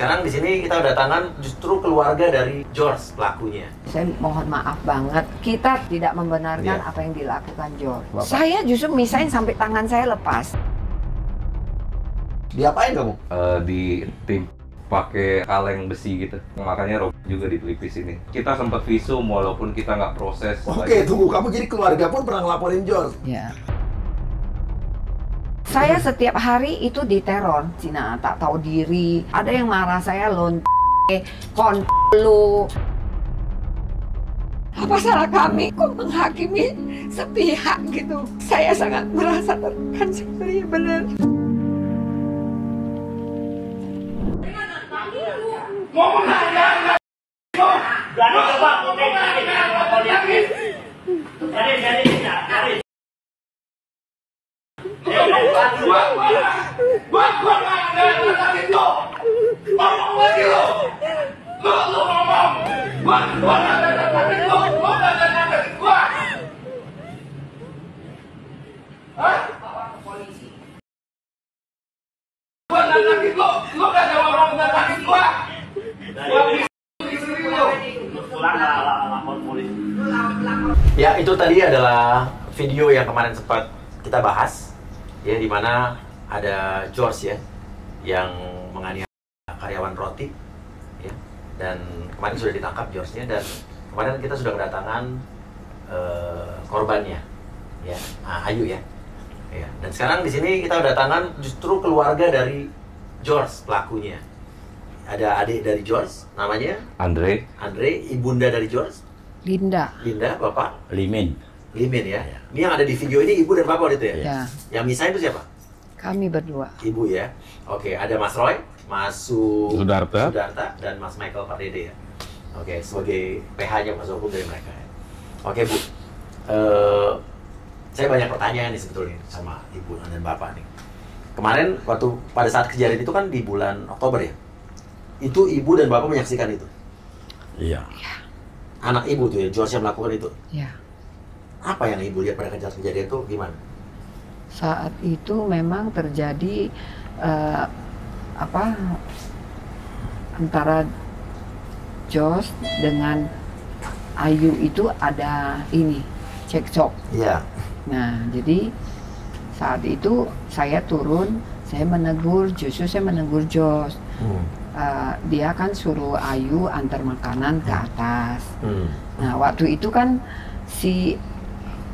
Sekarang di sini kita kedatangan justru keluarga dari George pelakunya. Saya mohon maaf banget, kita tidak membenarkan apa yang dilakukan George. Saya justru misahin sampai tangan saya lepas. Diapain kamu? Di tim pakai kaleng besi gitu, makanya Rob juga di pelipis ini. Kita sempat visum walaupun kita nggak proses. Oke, tunggu, kamu jadi keluarga pun pernah ngelaporin George? Ya. Saya setiap hari itu diteror, Cina tak tahu diri. Ada yang marah saya kon lu. Apa salah kami kok menghakimi sepihak gitu? Saya sangat merasa tertekan sekali, benar. Ya, itu tadi adalah video yang kemarin sempat kita bahas, ya, di mana ada George ya, yang menganiaya karyawan roti, ya, dan kemarin sudah ditangkap George-nya, dan kemarin kita sudah kedatangan korbannya, ya, Ayu ya, ya, dan sekarang di sini kita kedatangan justru keluarga dari George pelakunya. Ada adik dari George, namanya Andre, ibunda dari George. Linda, Bapak? Limin Ya. Ini yang ada di video ini ibu dan bapak waktu itu ya? Ya. Yang misahin itu siapa? Kami berdua. Ibu ya. Oke, ada Mas Roy, Mas Sudarta, dan Mas Michael Pardede ya. Oke, sebagai PH-nya Mas hukum dari mereka ya. Oke Bu, saya banyak pertanyaan nih sebetulnya sama ibu dan bapak nih. Kemarin waktu pada saat kejadian itu kan di bulan Oktober ya? Itu ibu dan bapak menyaksikan itu? iya. Anak ibu tuh ya, George yang melakukan itu? Ya. Apa yang ibu lihat pada kejadian itu gimana? Saat itu memang terjadi antara George dengan Ayu itu ada cekcok. Iya. Nah, jadi saat itu saya turun, saya menegur George. Dia kan suruh Ayu antar makanan ke atas. Nah, waktu itu kan si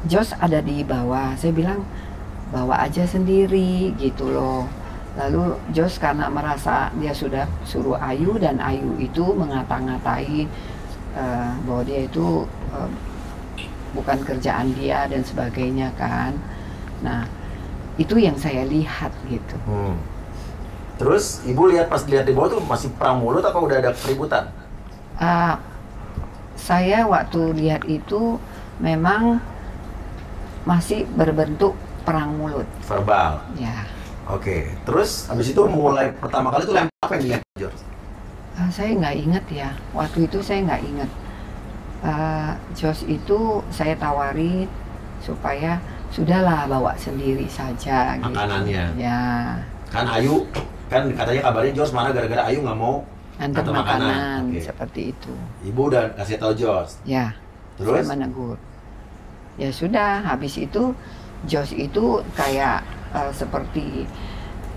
George ada di bawah. Saya bilang bawa aja sendiri gitu loh. Lalu George karena merasa dia sudah suruh Ayu dan Ayu itu mengata-ngatai bahwa dia itu bukan kerjaan dia dan sebagainya kan. Nah, itu yang saya lihat gitu. Terus ibu pas lihat di bawah tuh masih perang mulut apa udah ada keributan? Saya waktu lihat itu memang masih berbentuk perang mulut. Verbal? Ya. Oke, terus habis itu mulai pertama kali itu lempar apa yang dilihat George? Saya nggak inget ya, waktu itu saya nggak inget. George itu saya tawari supaya sudahlah bawa sendiri saja. Makanannya? Gitu. Ya. Kan Ayu, kan katanya kabarnya George marah gara-gara Ayu nggak mau antar makanan. Okay. Seperti itu. Ibu udah kasih tahu George? Ya. Terus? Saya menegur. Ya sudah, habis itu George itu kayak seperti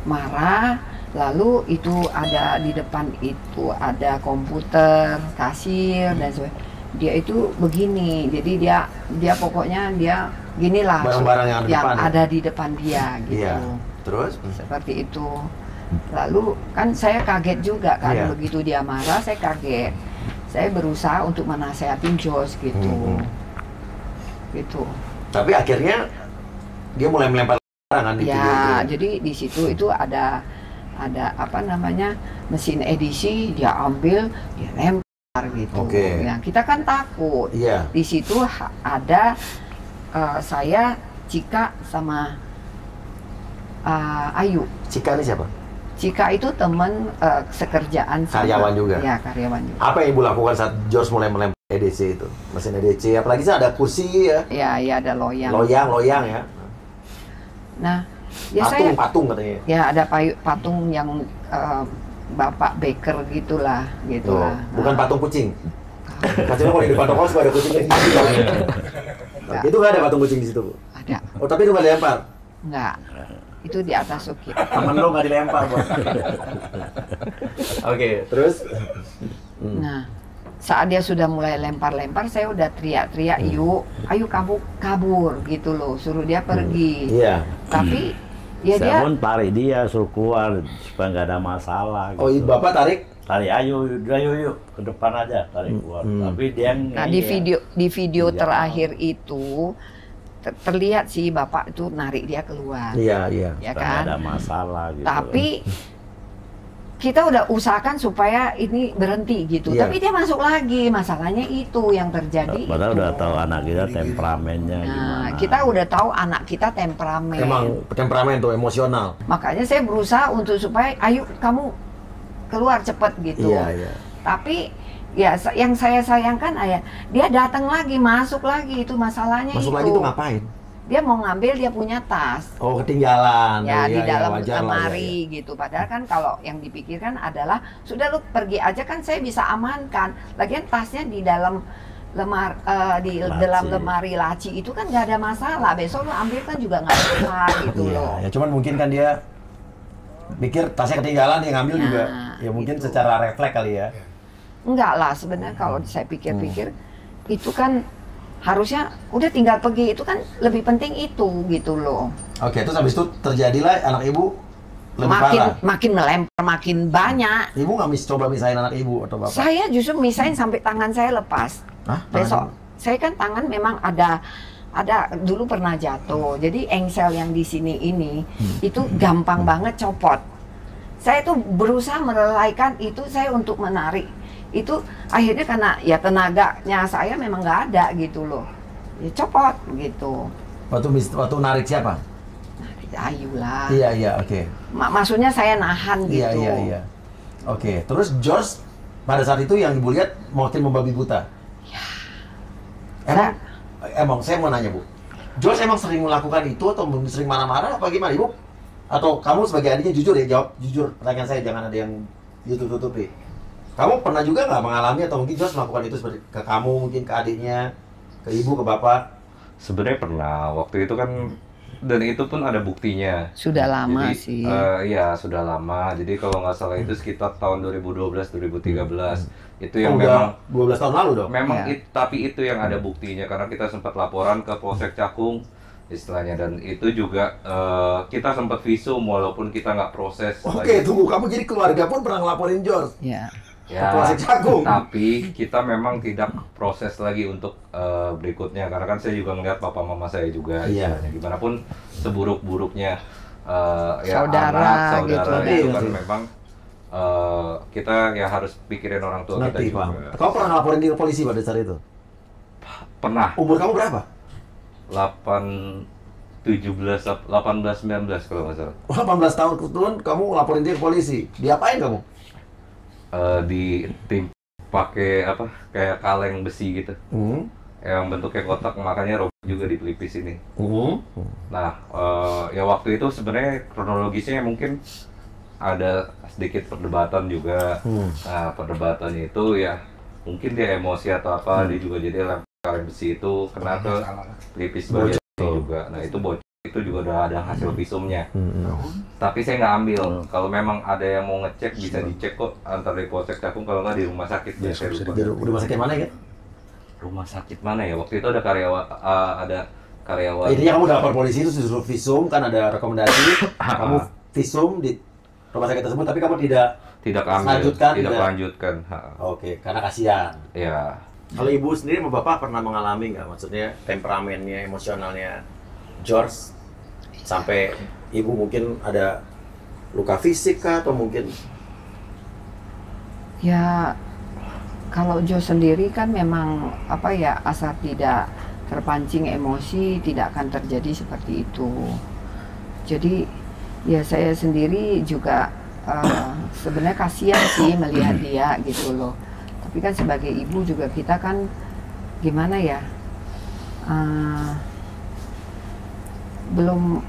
marah, lalu itu ada di depan itu ada komputer, kasir dan sebagainya. Dia itu begini, jadi dia pokoknya dia ginilah barang-barang yang ada di depan dia gitu. Iya. Terus? Seperti itu. Lalu kan saya kaget juga kan, begitu dia marah saya kaget. Saya berusaha untuk menasehatin George gitu. Gitu. Tapi akhirnya dia mulai melempar barangan di video itu. Jadi di situ itu ada apa namanya mesin edisi, dia ambil, dia lempar gitu. Ya, kita kan takut. Di situ ada saya, Cika sama Ayu. Cika ini siapa? Cika itu teman sekerjaan karyawan juga. Ya, karyawan juga. Apa yang ibu lakukan saat George mulai melempar EDC itu? Mesin EDC, apalagi sih ada kursi ya? Ya ada loyang. Loyang ya. Nah, ya patung katanya. Ya ada patung yang bapak baker gitulah, gitulah. Bukan Nah, patung kucing. Maksudnya kalau di depan toko suka ada kucing kayak gitu. Enggak. Itu nggak ada patung kucing di situ, Bu? ada, Oh, tapi itu nggak dilempar. enggak. Itu di atas ukir. Temen lo nggak dilempar, Bos. Oke, terus? Nah, saat dia sudah mulai lempar-lempar, saya udah teriak-teriak, yuk, ayo kamu kabur gitu loh, suruh dia pergi. Iya. Tapi ya dia, Saya pun tarik dia suruh keluar supaya nggak ada masalah. Oh, gitu. Bapak tarik? Tarik, ayo yuk ke depan aja tarik keluar. Tapi dia nah di video Iya. terakhir itu terlihat sih bapak itu narik dia keluar, Iya, iya. ya supaya nggak ada kan? masalah gitu. Tapi kita udah usahakan supaya ini berhenti gitu, Iya. tapi dia masuk lagi, masalahnya itu yang terjadi. Padahal itu. udah tahu anak kita temperamennya Nah, gimana. kita udah tahu anak kita temperamen. Emang temperamen tuh, emosional. Makanya saya berusaha untuk supaya ayo kamu keluar cepet gitu. Iya, iya. Tapi ya yang saya sayangkan dia datang lagi, masuk lagi, itu masalahnya. Masuk itu. lagi tuh ngapain? Dia mau ngambil dia punya tas. Oh, ketinggalan. Ya, Oh, di iya, dalam wajar lah, lemari gitu. Padahal kan kalau yang dipikirkan adalah sudah lu pergi aja kan saya bisa amankan. Lagian tasnya di dalam di Laci. dalam lemari laci itu kan nggak ada masalah. Besok lu ambil kan juga nggak apa gitu Iya, loh. ya cuman mungkin kan dia pikir tasnya ketinggalan, dia ngambil Nah, juga. Ya mungkin gitu. secara refleks kali ya. Enggak lah, sebenarnya kalau saya pikir-pikir itu kan harusnya udah tinggal pergi, itu kan lebih penting itu gitu loh. Oke, terus habis itu terjadilah anak ibu lebih parah. Makin melempar makin banyak. Ibu nggak coba misahin anak ibu atau bapak? Saya justru misain sampai tangan saya lepas. Hah? Besok saya kan tangan memang ada dulu pernah jatuh. Jadi engsel yang di sini ini itu gampang banget copot. Saya tuh berusaha melelaikan itu saya untuk menarik. Itu akhirnya karena ya tenaganya saya memang nggak ada gitu loh. Ya copot gitu. Waktu narik siapa? Narik Ayu lah. Iya, iya, oke. Maksudnya saya nahan gitu. Iya, iya, iya. Oke, terus George pada saat itu yang ibu lihat makin membabi buta. Emang saya mau nanya, Bu. George emang sering melakukan itu atau sering marah-marah apa gimana, Ibu? Atau kamu sebagai adiknya jujur ya, jawab jujur pertanyaan saya, jangan ada yang tutup-tutupi. Kamu pernah juga nggak mengalami atau mungkin George melakukan itu seperti ke kamu, mungkin ke adiknya, ke ibu, ke bapak? Sebenarnya pernah waktu itu kan, dan itu pun ada buktinya. Sudah lama Jadi, sih. Iya sudah lama. Jadi kalau nggak salah itu sekitar tahun 2012-2013 itu yang Oh, memang udah 12 tahun lalu dong? memang Ya. tapi itu yang ada buktinya karena kita sempat laporan ke Polsek Cakung istilahnya, dan itu juga kita sempat visum walaupun kita nggak proses. Oke, tunggu. Kamu jadi keluarga pun pernah ngelaporin George? Ya. Ya, ke Polsek Cakung. tapi kita memang tidak proses lagi untuk berikutnya karena kan saya juga ngeliat papa mama saya juga Iya. istilahnya. Gimana pun seburuk-buruknya ya Saudara anak, saudara gitu. itu Iya, kan iya. memang kita ya harus pikirin orang tua kita Ngerti, juga. paham. Kamu pernah ngelaporin dia ke polisi pada saat itu? Pernah Umur kamu berapa? 18-19 kalau nggak salah. 18 tahun kebetulan kamu ngelaporin dia ke polisi. Diapain kamu? Di tim pakai apa kayak kaleng besi gitu yang bentuknya kotak, makanya robek juga di pelipis ini. Nah ya waktu itu sebenarnya kronologisnya mungkin ada sedikit perdebatan juga. Nah perdebatannya itu ya mungkin dia emosi atau apa, dia juga jadi lempar kaleng besi itu kena ke pelipis bagian ini juga. Nah itu bocor, itu juga udah ada hasil visumnya. Tapi saya nggak ambil. Kalau memang ada yang mau ngecek bisa dicek kok, antar di Polsek Cakung kalau nggak di rumah sakit. Saya lupa. Di rumah sakit mana ya? Rumah sakit mana ya? Waktu itu ada karyawan. Intinya kamu udah lapor polisi itu disuruh visum, kan ada rekomendasi. Kamu visum di rumah sakit tersebut, tapi kamu tidak ambil, lanjutkan, tidak tidak? lanjutkan. Oke, karena kasihan. Ya, Kalau ibu sendiri sama bapak pernah mengalami nggak? Maksudnya temperamennya, emosionalnya George sampai ibu mungkin ada luka fisik kah atau mungkin? Ya, kalau Jo sendiri kan memang apa ya, asal tidak terpancing emosi tidak akan terjadi seperti itu. Jadi ya saya sendiri juga sebenarnya kasihan sih melihat dia gitu loh. Tapi kan sebagai ibu juga kita kan gimana ya, belum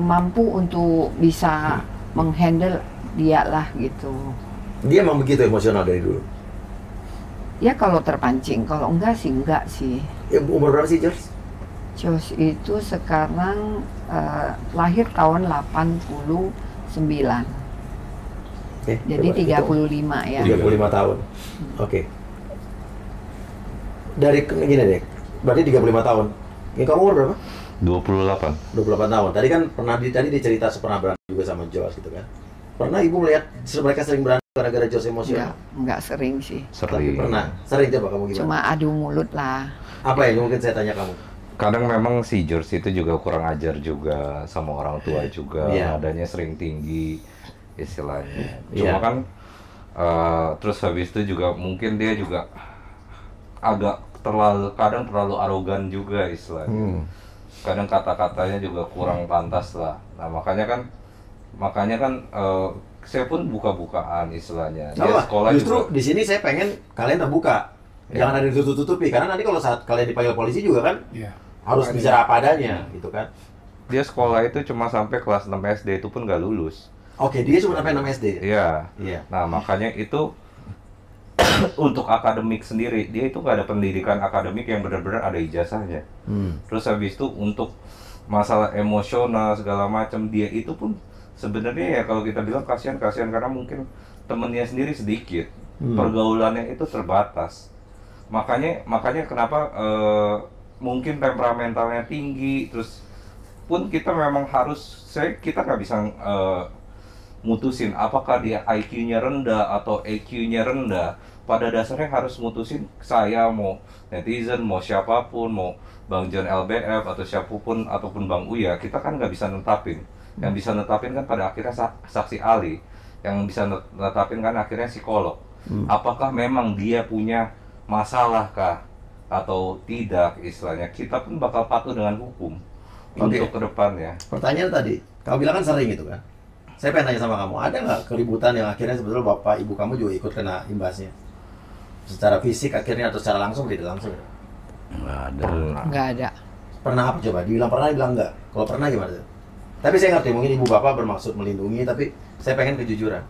mampu untuk bisa menghandle dia lah gitu. Dia emang begitu emosional dari dulu? Ya kalau terpancing, kalau enggak sih. Ya, umur berapa sih George? George itu sekarang lahir tahun 89. Jadi 35 ya. 35 tahun. Oke. Dari gini deh. Berarti 35 tahun. Ini kamu umur berapa? 28. 28 tahun. Tadi kan tadi dicerita pernah berantem juga sama George gitu kan. Pernah Ibu melihat mereka sering berantem gara-gara George emosional? Enggak sering sih. Tapi pernah. Sering coba kamu gimana? Cuma adu mulut lah. Apa yang mungkin saya tanya kamu? Kadang memang si George itu juga kurang ajar juga sama orang tua juga, nadanya sering tinggi istilahnya. Cuma kan terus habis itu juga mungkin dia juga agak kadang terlalu arogan juga istilahnya. Kadang kata-katanya juga kurang pantas lah. Nah makanya kan saya pun buka-bukaan istilahnya. Dia sekolah justru juga. di sini saya pengen kalian terbuka. Jangan ada ditutup-tutupi karena nanti kalau saat kalian dipanggil polisi juga kan harus bicara apa adanya gitu kan. Dia sekolah itu cuma sampai kelas 6 SD itu pun nggak lulus. Oke, dia cuma sampai 6 SD. Iya. Nah, makanya itu untuk akademik sendiri, dia itu nggak ada pendidikan akademik yang benar-benar ada ijazahnya. Terus habis itu untuk masalah emosional segala macam, dia itu pun sebenarnya ya kalau kita bilang kasihan karena mungkin temennya sendiri sedikit, pergaulannya itu terbatas. Makanya kenapa mungkin temperamentalnya tinggi, terus pun kita memang kita nggak bisa mutusin apakah dia IQ-nya rendah atau EQ-nya rendah. Pada dasarnya harus mutusin saya mau netizen, mau siapapun, mau Bang John LBF atau siapapun ataupun Bang Uya, kita kan nggak bisa netapin. Yang bisa netapin kan pada akhirnya saksi ahli, yang bisa netapin kan akhirnya psikolog. Apakah memang dia punya masalah kah atau tidak istilahnya, kita pun bakal patuh dengan hukum untuk kedepannya. Pertanyaan tadi, kamu bilang kan sering gitu kan. Saya pengen tanya sama kamu, ada nggak keributan yang akhirnya sebetulnya bapak ibu kamu juga ikut kena imbasnya? Secara fisik akhirnya atau secara langsung tidak langsung? Nggak ada. Nggak ada. Pernah apa coba? Dibilang pernah, dibilang enggak. Kalau pernah gimana tuh? Tapi saya ngerti mungkin ibu bapak bermaksud melindungi, tapi saya pengen kejujuran.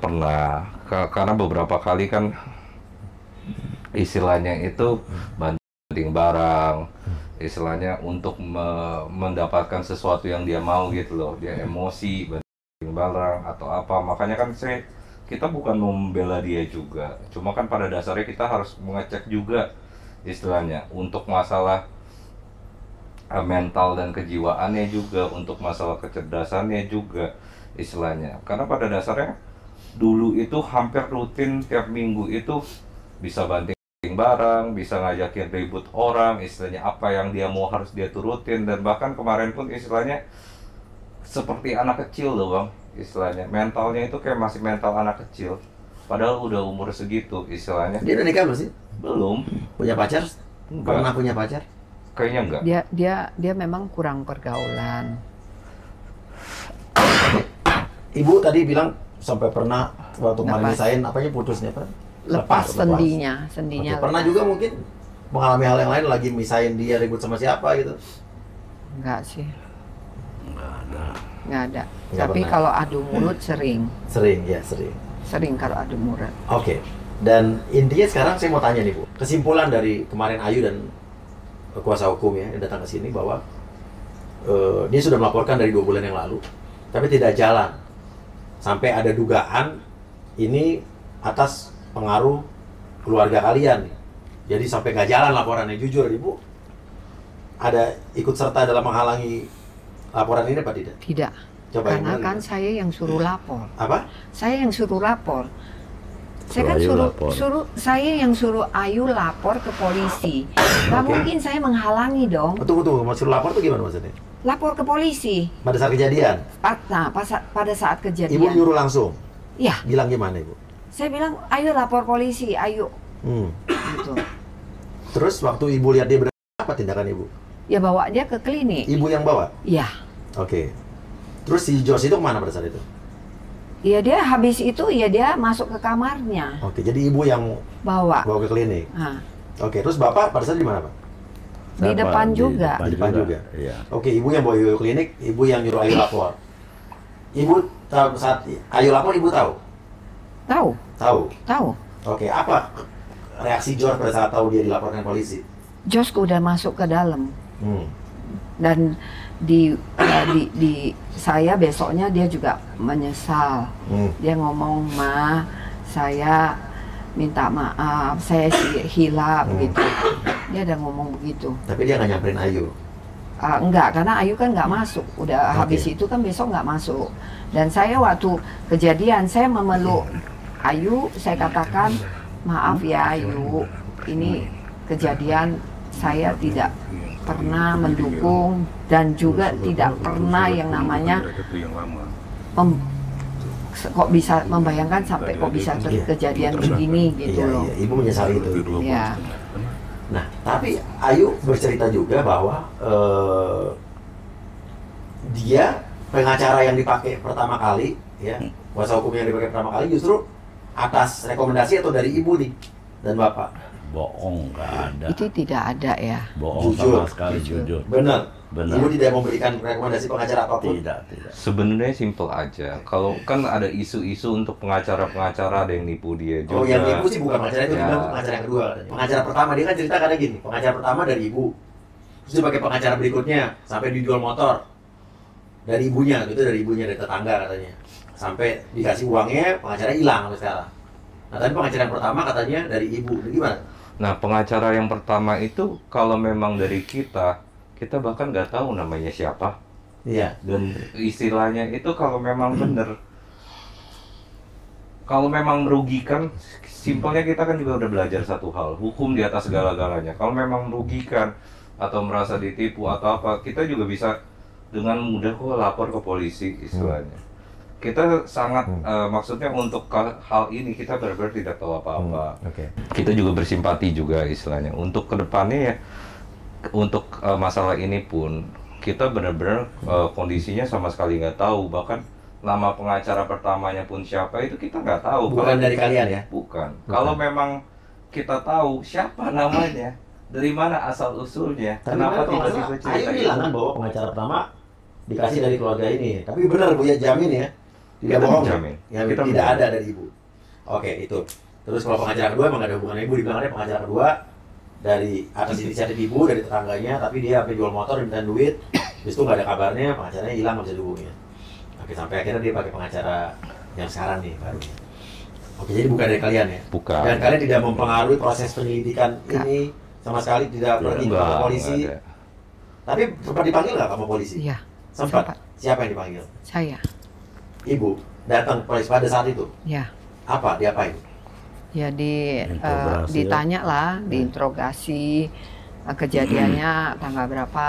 Pernah, karena beberapa kali kan istilahnya itu banting barang, istilahnya untuk mendapatkan sesuatu yang dia mau gitu loh. Dia emosi, banting barang atau apa. Makanya kan kita bukan membela dia juga. Cuma kan pada dasarnya kita harus mengecek juga istilahnya untuk masalah mental dan kejiwaannya juga, untuk masalah kecerdasannya juga istilahnya. Karena pada dasarnya dulu itu hampir rutin tiap minggu itu bisa banting barang, bisa ngajakin ribut orang, istilahnya apa yang dia mau harus dia turutin. Dan bahkan kemarin pun istilahnya seperti anak kecil loh Bang, istilahnya mentalnya itu kayak masih mental anak kecil padahal udah umur segitu istilahnya. Dia udah nikah belum sih? Belum. Punya pacar? Enggak. Pernah punya pacar? Kayaknya enggak. Dia memang kurang pergaulan. Ibu tadi bilang sampai pernah waktu kemarin misahin apanya putusnya Pak? Lepas sendinya. Oke. Pernah juga mungkin mengalami hal yang lain, lagi misahin dia ribut sama siapa gitu? Enggak sih. Enggak ada. Nggak Tapi pernah. kalau adu mulut sering. Sering, ya sering. Sering kalau adu mulut. Oke. Dan intinya sekarang saya mau tanya nih Bu, kesimpulan dari kemarin Ayu dan kuasa hukum ya yang datang ke sini bahwa dia sudah melaporkan dari 2 bulan yang lalu, tapi tidak jalan. Sampai ada dugaan ini atas pengaruh keluarga kalian. Jadi sampai nggak jalan laporannya. Jujur Ibu, ada ikut serta dalam menghalangi laporan ini apa tidak? Tidak. Coba Karena yang kan benar. saya yang suruh lapor. Apa? Saya yang suruh lapor. Saya kan Ayu lapor. saya yang suruh Ayu lapor ke polisi. Nggak Oke. mungkin saya menghalangi dong. Tunggu, maksud lapor tuh gimana maksudnya? Lapor ke polisi. Pada saat kejadian, Nah, pada saat Ibu kejadian. nyuruh langsung? Ya, Bilang gimana Ibu? saya bilang, ayo lapor polisi, ayo. Gitu. Terus waktu Ibu lihat dia berapa, apa tindakan Ibu? Ya bawa dia ke klinik. Ibu yang bawa? Ya. Oke. Terus si Jos itu kemana pada saat itu? Ya dia habis itu ya dia masuk ke kamarnya. Oke, jadi Ibu yang Bawa. bawa ke klinik? Nah, Oke, terus Bapak pada saat di mana Pak? di depan juga. Di depan juga? Iya. Oke, Ibu yang bawa Ayu ke klinik, Ibu yang nyuruh Ayu lapor. Ibu saat Ayu lapor ibu tahu? Tahu, Tahu. tahu. Oke, apa reaksi George pada saat tahu dia dilaporkan polisi? Jos udah masuk ke dalam Hmm. dan di saya besoknya dia juga menyesal. Dia ngomong, "Ma, saya minta maaf, saya hilap," begitu. Dia ada ngomong begitu. Tapi dia nggak nyamperin Ayu. Enggak, karena Ayu kan nggak masuk. Udah habis itu kan besok nggak masuk. Dan saya waktu kejadian saya memeluk Ayu, saya katakan, "Maaf ya Ayu, ini kejadian saya tidak pernah mendukung dan juga tidak pernah yang namanya kok bisa membayangkan sampai kok bisa kejadian begini gitu Iya, loh." iya, ibu menyesali itu. Ya. Nah, tapi Ayu bercerita juga bahwa dia pengacara yang dipakai pertama kali, ya, kuasa hukum yang dipakai pertama kali justru atas rekomendasi atau dari ibu nih dan bapak. Bohong, nggak ada. Itu tidak ada ya. Bohong Jujur. sama sekali, jujur. Benar. Benar. Ibu tidak memberikan rekomendasi pengacara apapun. Tidak, tidak. Sebenarnya simple aja. Kalau kan ada isu-isu untuk pengacara-pengacara ada yang nipu dia juga. Oh, yang ibu sih bukan pengacara itu, Ya. dibilang pengacara yang kedua katanya. Pengacara pertama dia kan cerita kadang gini, pengacara pertama dari ibu. Terus dia pakai pengacara berikutnya sampai dijual motor dari ibunya, itu dari ibunya, dari tetangga katanya. Sampai dikasih uangnya, pengacara hilang sampai sekarang. Nah, tapi pengacara yang pertama katanya dari ibu. Nah, gimana? Nah, pengacara yang pertama itu kalau memang dari kita bahkan nggak tahu namanya siapa. Iya. Dan istilahnya itu kalau memang bener, kalau memang merugikan, simpelnya kita kan juga udah belajar satu hal, hukum di atas segala-galanya. Kalau memang merugikan atau merasa ditipu atau apa, kita juga bisa dengan mudah kok lapor ke polisi istilahnya. Kita sangat maksudnya untuk hal ini kita benar-benar tidak tahu apa-apa. Oke. Kita juga bersimpati juga istilahnya. Untuk kedepannya ya, untuk masalah ini pun kita benar-benar kondisinya sama sekali nggak tahu. Bahkan nama pengacara pertamanya pun siapa itu kita nggak tahu. Bukan dari kalian ya? Bukan. Kalau memang kita tahu siapa namanya, dari mana asal usulnya, kenapa tiba-tiba Ayu cerita bilang kan itu? bahwa pengacara pertama dikasih dari keluarga ini. Tapi benar Bu ya, jamin ya. Tidak bohong. Jamin. Yang Kita tidak menjamin. ada dari ibu. Oke, itu. Terus kalau pengacara kedua emang nggak ada hubungannya, ibu dibilang ada pengacara kedua dari atas inisiatif ibu, dari tetangganya, tapi dia sampai jual motor, minta duit, habis itu nggak ada kabarnya, pengacaranya hilang, nggak bisa dihubungin. Oke, sampai akhirnya dia pakai pengacara yang sekarang nih baru. Oke, jadi bukan dari kalian ya? Bukan. Dan kalian tidak mempengaruhi proses penyelidikan ini sama sekali, tidak pergi ke Enggak, polisi. enggak ada. Tapi sempat dipanggil nggak kamu polisi? Iya, Sempat. sempat. Siapa yang dipanggil? Saya. Ibu datang ke polisi pada saat itu. Ya. Apa? Diapain? Ya Interogasi. ditanya lah, diinterogasi kejadiannya tanggal berapa,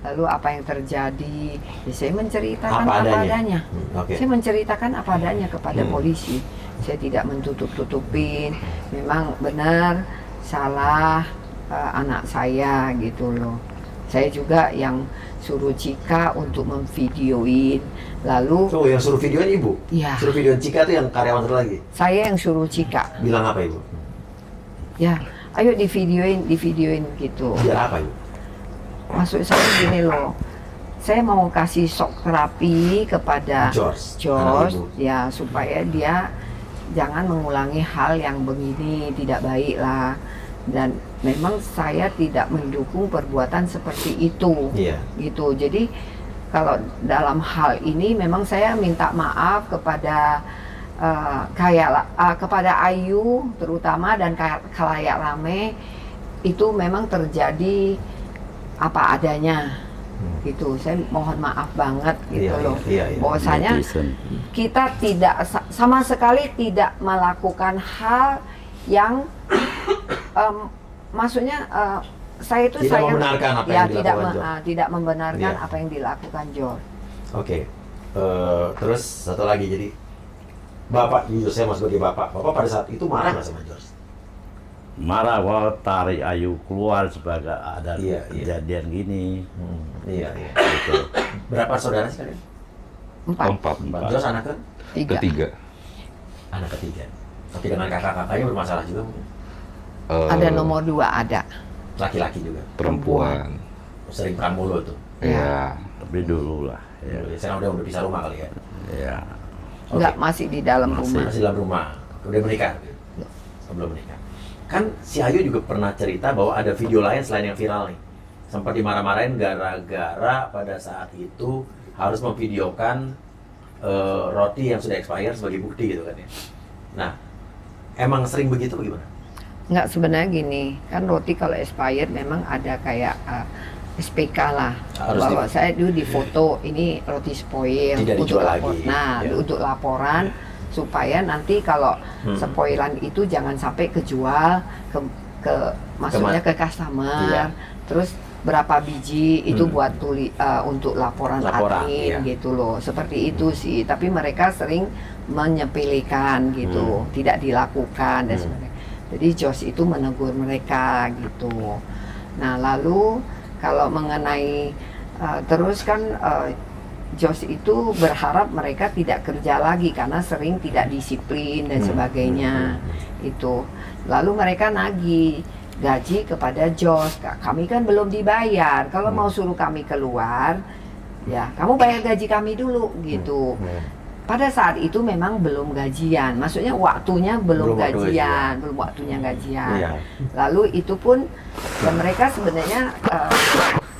lalu apa yang terjadi. Ya, saya menceritakan Apa apa adanya. adanya. Oke. Saya menceritakan apa adanya kepada polisi. Saya tidak mentutup-tutupin. Memang benar salah anak saya gitu loh. Saya juga yang suruh Cika untuk memvideoin. Lalu Oh, yang suruh videoin ibu? ya, Suruh videoin Cika tuh yang karyawan satu lagi? saya yang suruh Cika. Bilang apa ibu? Ya, ayo divideoin gitu. Biar apa ibu? Maksud saya gini loh, saya mau kasih shock terapi kepada George. George, anak ibu. ya supaya dia jangan mengulangi hal yang begini, tidak baik lah. Dan memang saya tidak mendukung perbuatan seperti itu, Iya. gitu. Jadi kalau dalam hal ini memang saya minta maaf kepada kepada Ayu terutama dan khalayak rame, itu memang terjadi apa adanya. Gitu, saya mohon maaf banget gitu Iya, loh. iya, iya. Bahwasanya Netizen. kita tidak sama sekali tidak melakukan hal yang maksudnya saya itu Tidak membenarkan apa yang dilakukan George. tidak membenarkan Iya. apa yang dilakukan George. Oke. Terus satu lagi, jadi Bapak, jujur saya mau sebagai Bapak pada saat itu marah nggak sama George? Marah kalau tarik Ayu keluar sebagai ada Iya, iya. kejadian gini. Iya, iya. Gitu. Berapa saudara sih kalian? 4, Empat. George anak ke? 3. Ketiga. Anak ketiga. Tapi dengan kakak-kakaknya bermasalah juga mungkin. Ada nomor 2 ada. Laki-laki juga. Perempuan. Sering perang mulu tuh. Ya. Tapi dulu lah. Ya. Sekarang udah pisah rumah kali ya. Ya. Enggak, masih di dalam rumah. Masih dalam rumah. Udah menikah? Belum menikah. Kan si Ayu juga pernah cerita bahwa ada video lain selain yang viral nih. Sempat dimarah-marahin gara-gara pada saat itu harus memvideokan roti yang sudah expired sebagai bukti gitu kan ya. Nah, emang sering begitu bagaimana? Enggak, sebenarnya gini, kan roti kalau expired memang ada kayak SPK lah. Bahwa saya dulu di foto ini roti spoil untuk lapor. Nah, ya, untuk laporan supaya nanti kalau spoilan itu jangan sampai kejual ke maksudnya ke customer. Terus berapa biji itu buat untuk laporan admin gitu loh, seperti itu sih. Tapi mereka sering menyepelekan gitu, tidak dilakukan dan sebagainya. Jadi Jos itu menegur mereka gitu. Nah lalu kalau mengenai terus kan Jos itu berharap mereka tidak kerja lagi karena sering tidak disiplin dan sebagainya itu. Lalu mereka nagih gaji kepada Jos, kami kan belum dibayar. Kalau mau suruh kami keluar, ya kamu bayar gaji kami dulu gitu. Pada saat itu memang belum gajian, maksudnya waktunya belum gajian, belum waktunya gajian. Lalu itu pun ya mereka sebenarnya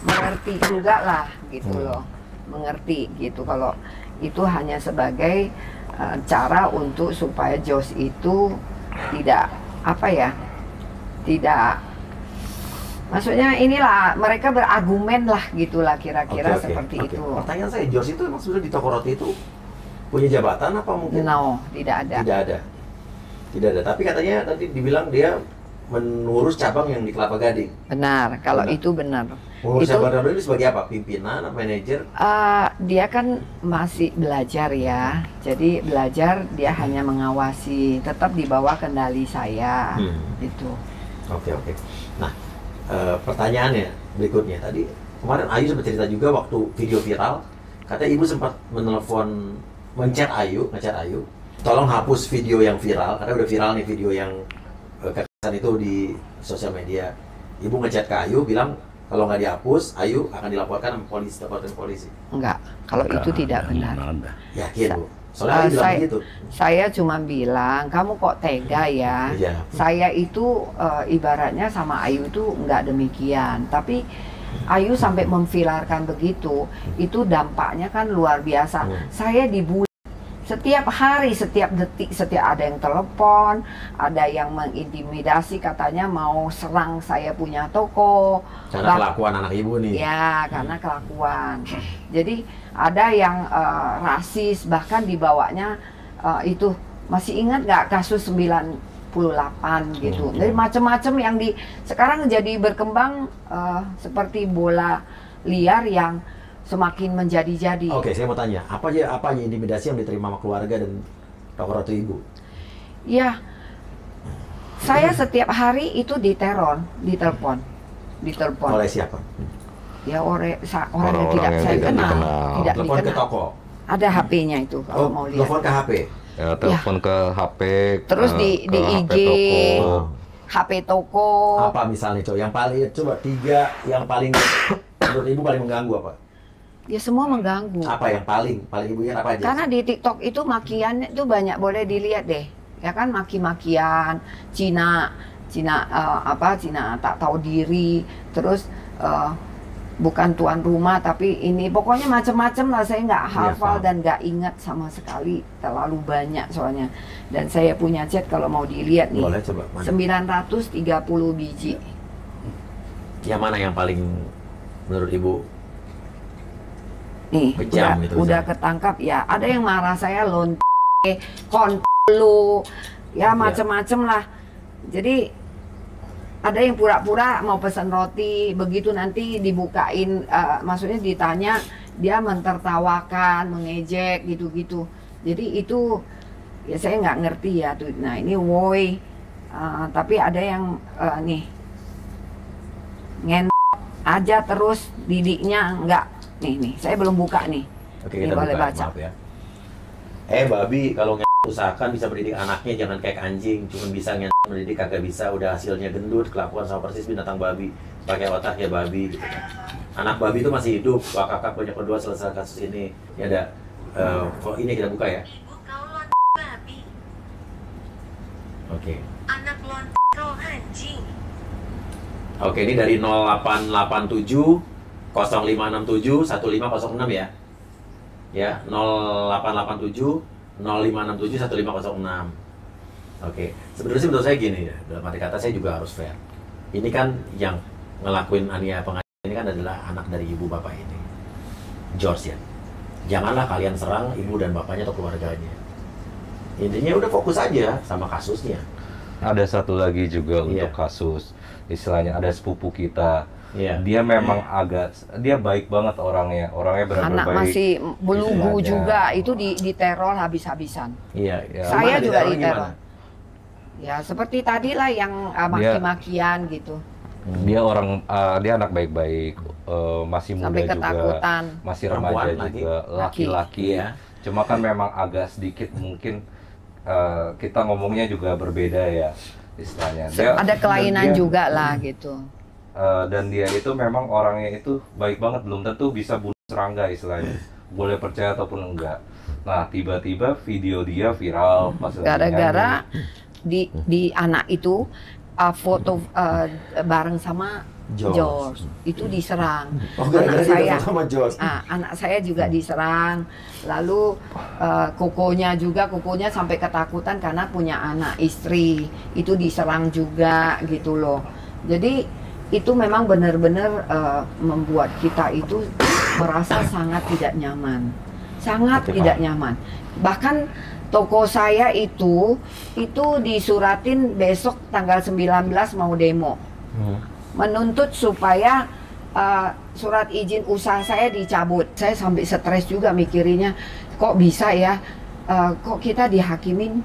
mengerti juga lah gitu loh, mengerti gitu kalau itu hanya sebagai cara untuk supaya Jos itu tidak apa ya, tidak, maksudnya inilah mereka berargumen lah gitulah kira-kira seperti itu. Pertanyaan saya, Jos itu emang sudah di toko roti itu punya jabatan apa mungkin? No, tidak ada. Tidak ada. Tapi katanya tadi dibilang dia mengurus cabang yang di Kelapa Gading. Benar, kalau itu benar. Mengurus cabang ini sebagai apa? Pimpinan, manajer? Dia kan masih belajar ya. Jadi belajar dia hanya mengawasi, tetap di bawah kendali saya. Itu. Oke. Nah, pertanyaannya berikutnya tadi kemarin Ayu sempat cerita juga waktu video viral, katanya ibu sempat ngechat Ayu, tolong hapus video yang viral karena udah viral nih video yang kekerasan itu di sosial media. Ibu ngechat ke Ayu bilang kalau nggak dihapus, Ayu akan dilaporkan sama polisi, laporan polisi. Enggak, kalau itu tidak benar. Yakin Bu? Soalnya saya cuma bilang, kamu kok tega ya? Saya itu ibaratnya sama Ayu itu nggak demikian. Tapi Ayu sampai memviralkan begitu, itu dampaknya kan luar biasa. Saya dibully setiap hari, setiap detik, setiap ada yang telepon, ada yang mengintimidasi katanya mau serang saya punya toko. Karena kelakuan anak ibu nih. Ya, karena kelakuan. Jadi ada yang rasis, bahkan dibawanya itu masih ingat nggak kasus 98 gitu. Jadi macam-macam yang sekarang jadi berkembang seperti bola liar yang semakin menjadi-jadi. Oke, saya mau tanya, apa aja intimidasi yang diterima sama keluarga dan toko roti ibu? Ya, saya setiap hari itu ditelepon. Oleh siapa? Ya orang yang tidak saya kenal. Tidak telepon ke toko. Ada HP-nya itu kalau mau lihat. Telepon ke HP. Ya, telepon ke HP. Terus di IG, HP toko. Apa misalnya, Yang paling coba 3 yang paling menurut ibu paling mengganggu apa? Ya semua mengganggu. Apa yang paling ibu ingat apa aja? Karena di TikTok itu makiannya itu banyak, boleh dilihat deh. Ya kan maki-makian, Cina tak tahu diri, terus bukan tuan rumah tapi ini pokoknya macam-macam lah, saya nggak hafal dan nggak ingat sama sekali, terlalu banyak soalnya. Dan saya punya chat kalau mau dilihat nih. Boleh coba, 930 biji. Yang mana yang paling menurut ibu? Nih, udah ketangkap ya. Ada yang marah saya kontlu, ya macam-macam lah. Jadi ada yang pura-pura mau pesan roti, begitu nanti dibukain, maksudnya ditanya, dia mentertawakan, mengejek gitu-gitu. Jadi itu ya saya nggak ngerti ya tuh. Nah ini woi, tapi ada yang nih aja terus didiknya nggak. Nih, saya belum buka nih. Oke, kita boleh baca. Maaf ya. Babi, kalau usahakan bisa mendidik anaknya, jangan kayak anjing, cuma bisa mendidik kagak bisa, udah hasilnya gendut, kelakuan sama persis binatang babi, pakai otak ya babi. Gitu. Anak babi itu masih hidup, Pak Kakak punya kedua selesai kasus ini. Ya ada, ini kita buka ya. Oke. Anak lontro anjing. Oke, ini dari 0887 0567 1506 ya. Ya, 0887 0567 1506. Oke, sebenarnya sih menurut saya gini ya, dalam arti kata saya juga harus fair. Ini kan yang ngelakuin aniaya penganiayaan ini kan adalah anak dari ibu bapak ini, George ya. Janganlah kalian serang ibu dan bapaknya atau keluarganya. Intinya udah fokus aja sama kasusnya. Ada satu lagi juga Iya. untuk kasus, istilahnya ada sepupu kita. Iya. Dia memang dia baik banget orangnya benar-benar Anak baik. masih belugu Istilahnya. juga, itu diteror habis-habisan. Iya. Ya. Saya Gimana juga diteror diteror. gimana? Ya seperti tadi lah yang maki-makian gitu, Dia dia anak baik-baik, masih muda sampai juga, ketakutan. masih Perempuan remaja lagi? juga, laki-laki. Iya. Cuma kan memang agak sedikit mungkin kita ngomongnya juga berbeda ya istilahnya. Ada kelainan dan dia- juga lah gitu. dan dia itu memang orangnya itu baik banget, belum tentu bisa bunuh serangga istilahnya. Boleh percaya ataupun enggak. Nah, tiba-tiba video dia viral pas lagi Gara-gara nyanyi. di anak itu foto bareng sama George itu diserang. Oh, gara-gara Anak dia saya, foto sama George. anak saya juga diserang. Lalu kokonya sampai ketakutan karena punya anak istri itu diserang juga gitu loh. Jadi itu memang benar-benar membuat kita itu merasa sangat tidak nyaman, sangat Oke, tidak Pak. nyaman. Bahkan toko saya itu disuratin besok tanggal 19 mau demo, menuntut supaya surat izin usaha saya dicabut. Saya sampai stres juga mikirinnya, kok bisa ya, kok kita dihakimin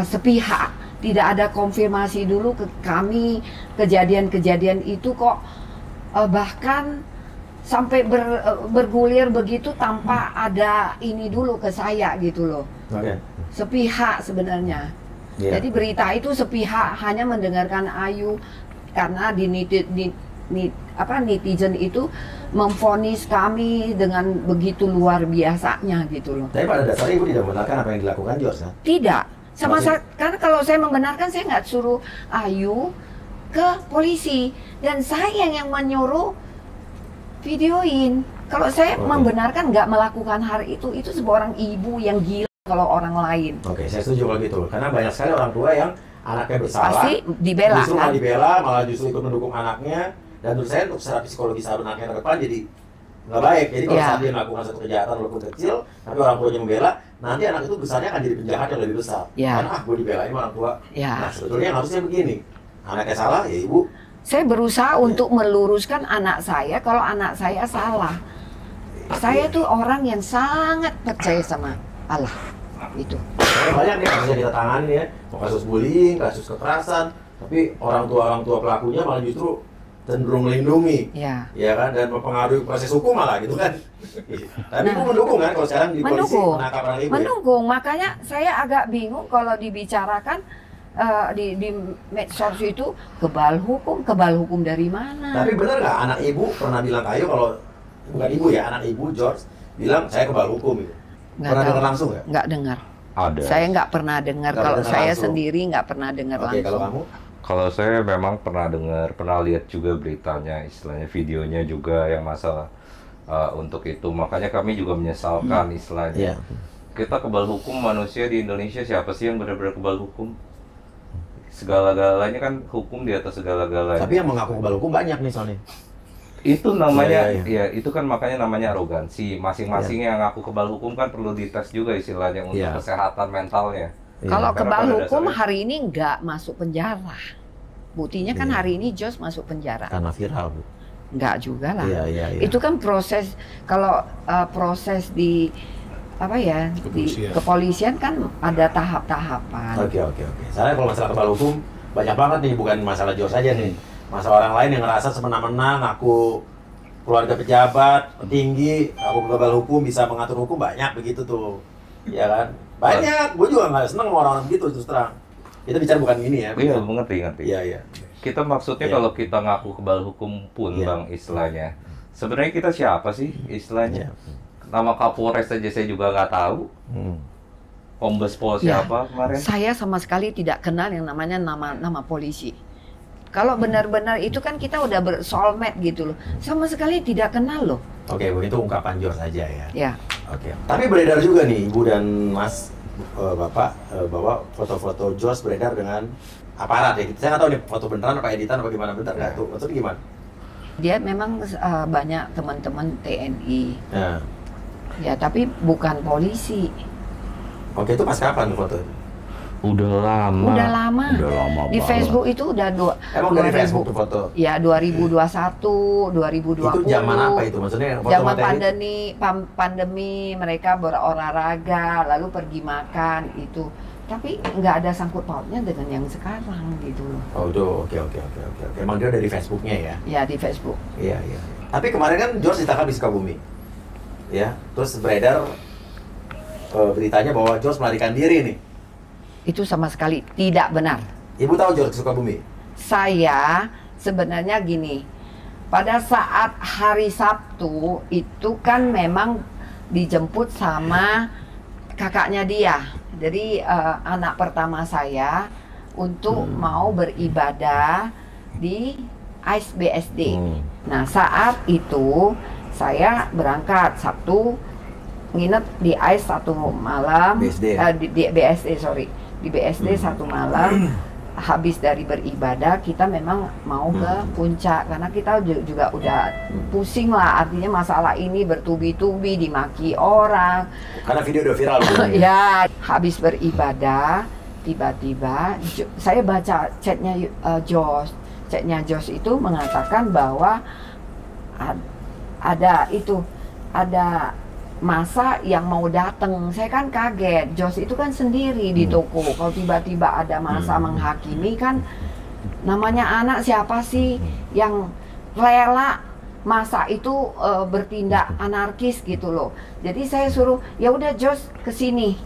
sepihak, tidak ada konfirmasi dulu ke kami kejadian-kejadian itu kok, bahkan sampai bergulir begitu tanpa ada ini dulu ke saya gitu loh. Oke. Sepihak sebenarnya. Iya. Jadi berita itu sepihak, hanya mendengarkan Ayu karena netizen itu memvonis kami dengan begitu luar biasanya gitu loh. Tapi pada dasarnya ibu tidak membenarkan apa yang dilakukan George kan? Tidak, Maksud- karena kalau saya membenarkan saya nggak suruh Ayu ke polisi dan saya yang menyuruh videoin. Kalau saya Oke. membenarkan nggak melakukan hal itu seorang ibu yang gila kalau orang lain. Oke, saya setuju kalau gitu. Karena banyak sekali orang tua yang anaknya bersalah, Pasti dibela justru kan? malah dibela, malah justru ikut mendukung anaknya. Dan menurut saya untuk secara psikologis anaknya ke depan jadi nggak baik. Jadi kalau Ya. saat dia melakukan satu kejahatan walaupun kecil, tapi orang tuanya membela, nanti anak itu besarnya akan jadi penjahat yang lebih besar. Ya. Karena gue dibelain sama orang tua. Ya. Nah sebetulnya yang harusnya begini, anaknya salah ya ibu. Saya berusaha untuk meluruskan anak saya kalau anak saya salah. Saya tuh orang yang sangat percaya sama Allah. Itu. Karena banyak nih kasus yang kita tangani ya, mau kasus bullying, kasus kekerasan, tapi orang tua pelakunya malah justru cenderung melindungi, Ya. ya kan, dan mempengaruhi proses hukum malah gitu kan. Tapi ibu mendukung kan kalau sekarang di polisi Mendukung. menangkap anak ibu ya? Mendukung, makanya saya agak bingung kalau dibicarakan di medsos itu kebal hukum dari mana? Tapi benar nggak anak ibu pernah bilang ke Ayu kalau, bukan ibu ya, anak ibu George bilang saya kebal hukum gitu. Nggak Pernah tahu. dengar langsung nggak? Nggak dengar. Ada. Saya nggak pernah dengar. Nggak Kalau pernah saya langsung. sendiri nggak pernah dengar Oke, langsung. kalau kamu? Kalau saya memang pernah dengar, pernah lihat juga beritanya, istilahnya videonya juga yang masalah untuk itu. Makanya kami juga menyesalkan istilahnya. Iya. Kita kebal hukum, manusia di Indonesia siapa sih yang benar-benar kebal hukum? Segala-galanya kan hukum di atas segala-galanya. Tapi yang mengaku kebal hukum banyak nih soalnya. Itu namanya, Iya, iya. ya itu kan makanya namanya arogansi. Masing-masing yang ngaku kebal hukum kan perlu dites juga istilahnya untuk Iya. kesehatan mentalnya. Kalau Karena kebal pada hukum dasarnya- hari ini nggak masuk penjara. Buktinya kan Iya. hari ini Jos masuk penjara. Karena viral, Bu. Nggak juga lah. Iya, iya, iya. Itu kan proses, kalau proses di apa ya, di kepolisian kan ada tahap-tahapan. Oke. Soalnya kalau masalah kebal hukum banyak banget nih, bukan masalah George saja nih. Masalah orang lain yang ngerasa semena-mena ngaku keluarga pejabat, petinggi, ngaku kebal hukum, bisa mengatur hukum, banyak begitu tuh. Ya kan? Banyak. Gue juga nggak seneng sama orang-orang begitu terus terang. Kita bicara bukan ini ya. Iya, bukan. mengerti. Iya. Kita maksudnya Iya. kalau kita ngaku kebal hukum pun, Iya. Bang, istilahnya. Sebenarnya kita siapa sih istilahnya? Iya. Nama Kapolres saja saya juga nggak tahu. Kombes Pol Ya. siapa kemarin? Saya sama sekali tidak kenal yang namanya nama polisi. Kalau benar-benar itu kan kita udah bersoulmate gitu loh. Sama sekali tidak kenal loh. Oke, begitu ungkapan George saja ya. Ya. Oke. Tapi beredar juga nih Ibu dan Mas Bapak bahwa foto-foto George beredar dengan aparat ya. Saya nggak tahu nih foto beneran apa editan apa gimana, bener nggak tuh? Maksudnya gimana? Dia memang banyak teman-teman TNI. Nah. Ya, tapi bukan polisi. Oke, itu pas kapan tuh foto? Udah lama. Udah lama. Udah lama Di banget. Facebook itu udah Emang dari Facebook tuh foto? Ya 2021, 2020. Itu zaman apa itu? Maksudnya foto Zaman materi? pandemi mereka berolahraga lalu pergi makan itu. Tapi nggak ada sangkut pautnya dengan yang sekarang gitu loh. Oh, itu oke. Emang dia dari Facebooknya ya? Ya di Facebook. Iya. Tapi kemarin kan George ditangkap di Sukabumi. Ya, terus beredar beritanya bahwa George melarikan diri nih. Itu sama sekali tidak benar. Ibu tahu George Sukabumi? Saya sebenarnya gini, pada saat hari Sabtu itu kan memang dijemput sama kakaknya dia. Jadi anak pertama saya untuk mau beribadah di AIS BSD. Nah saat itu saya berangkat Sabtu, nginep di AIS satu malam, BSD. di BSD sorry. Di BSD satu malam, habis dari beribadah kita memang mau ke puncak karena kita juga udah pusing lah, artinya masalah ini bertubi-tubi dimaki orang. Karena video udah viral. Ya, habis beribadah tiba-tiba saya baca chatnya Jos. Chatnya Jos itu mengatakan bahwa ada masa yang mau datang. Saya kan kaget. Jos itu kan sendiri di toko. Kalau tiba-tiba ada masa menghakimi kan, namanya anak siapa sih yang rela masa itu bertindak anarkis gitu loh. Jadi saya suruh ya udah Jos ke sini,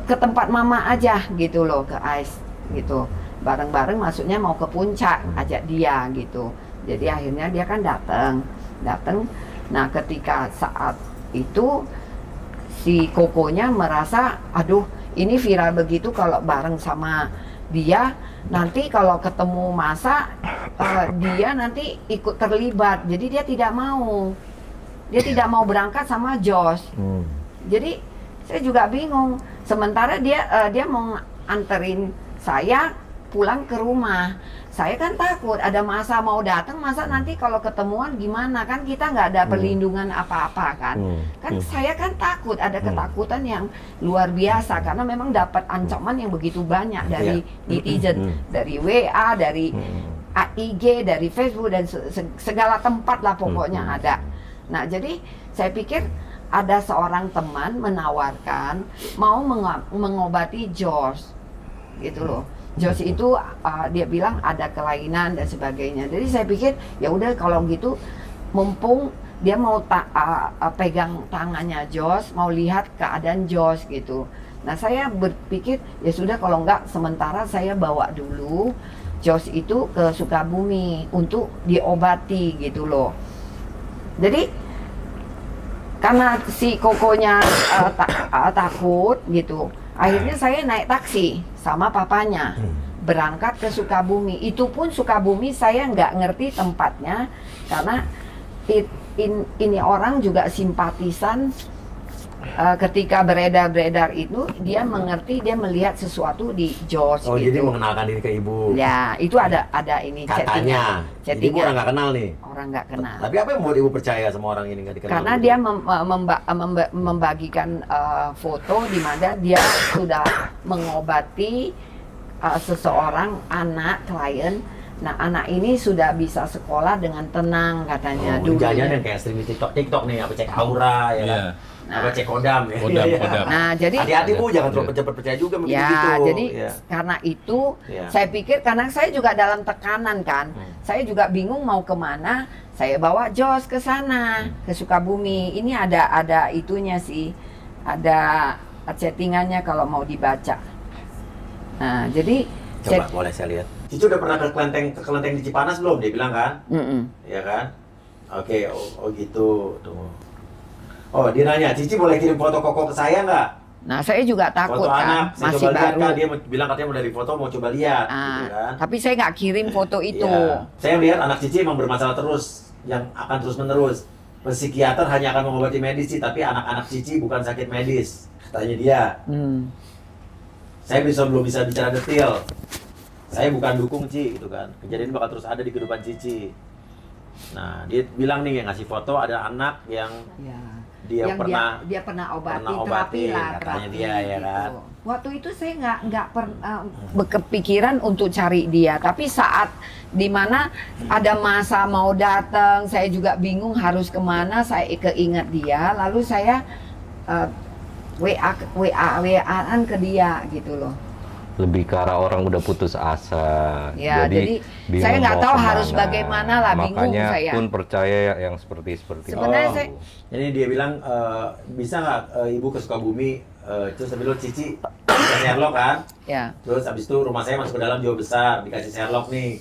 ke tempat mama aja gitu loh, ke AIS gitu. Bareng-bareng maksudnya mau ke puncak, ajak dia gitu. Jadi akhirnya dia kan datang. Nah ketika saat itu si Kokonya merasa, aduh ini viral begitu kalau bareng sama dia, nanti kalau ketemu masa dia nanti ikut terlibat. Jadi dia tidak mau berangkat sama Jos. Jadi saya juga bingung. Sementara dia mau anterin saya pulang ke rumah. Saya kan takut ada masa mau datang, masa nanti kalau ketemuan gimana, kan kita nggak ada perlindungan apa-apa kan. Kan saya kan takut, ada ketakutan yang luar biasa karena memang dapat ancaman yang begitu banyak dari netizen, dari WA, dari IG, dari Facebook dan segala tempat lah pokoknya ada. Nah jadi saya pikir ada seorang teman menawarkan mau mengobati George gitu loh. Jos itu dia bilang ada kelainan dan sebagainya. Jadi saya pikir ya udah kalau gitu, mumpung dia mau pegang tangannya Jos, mau lihat keadaan Jos gitu. Nah saya berpikir ya sudah kalau enggak sementara saya bawa dulu Jos itu ke Sukabumi untuk diobati gitu loh. Jadi karena si Kokonya takut gitu, akhirnya saya naik taksi sama papanya berangkat ke Sukabumi. Itu pun Sukabumi saya nggak ngerti tempatnya karena ini orang juga simpatisan. Ketika beredar itu dia mengerti, dia melihat sesuatu di Jos. Oh gitu. jadi mengenalkan diri ke ibu. Ya itu ada ini Katanya. Jadi ibu orang nggak kenal nih. Orang nggak kenal. Tapi apa yang membuat ibu percaya sama orang ini nggak dikenal? Karena dia membagikan foto di mana dia sudah mengobati seseorang anak klien. Nah anak ini sudah bisa sekolah dengan tenang katanya. Dulu jangan yang kayak streaming TikTok nih, apa cek aura ya kan? Apa cek kodam ya? Kodam. Nah jadi hati-hati Bu, jangan terlalu cepat percaya juga begitu. Ya, jadi karena itu saya pikir karena saya juga dalam tekanan kan, saya juga bingung mau kemana. Saya bawa Jos ke sana, ke Sukabumi. Ini ada itunya sih, ada chattingannya kalau mau dibaca. Nah, jadi coba boleh saya lihat. Cici udah pernah ke kelenteng di Cipanas belum? Dia bilang kan? Ya kan? Oke, oh gitu. Tunggu. Oh, dia nanya, Cici boleh kirim foto Koko ke saya nggak? Nah, saya juga takut Foto kan, anak, saya masih coba lihat baru. kan, dia bilang katanya mau dari foto, mau coba lihat, gitu kan. Tapi saya nggak kirim foto itu. Ya, saya lihat anak Cici emang bermasalah terus, yang akan terus menerus. Psikiater hanya akan mengobati medis sih, tapi anak-anak Cici bukan sakit medis, katanya dia. Saya belum bisa bicara detail. Saya bukan dukung Ci, gitu kan. Kejadian bakal terus ada di kehidupan Cici. Nah, dia bilang nih, yang ngasih foto ada anak yang dia yang pernah dia pernah obatin, terapi lah, katanya terapi dia, ya kan. gitu. Waktu itu saya nggak pernah berkepikiran untuk cari dia, tapi saat dimana ada masa mau datang, saya juga bingung harus kemana, saya keinget dia, lalu saya WA-an ke dia gitu loh. Lebih ke arah orang udah putus asa. Ya, jadi bingung saya nggak mau tahu kemana. harus bagaimana lah, bingung Makanya saya. pun percaya yang seperti Sebenarnya itu. saya- Jadi dia bilang, bisa nggak ibu ke Sukabumi? Terus habis itu Cici dikasih Sherlock kan? Ya. Terus habis itu rumah saya masuk ke dalam jauh besar, dikasih Sherlock nih.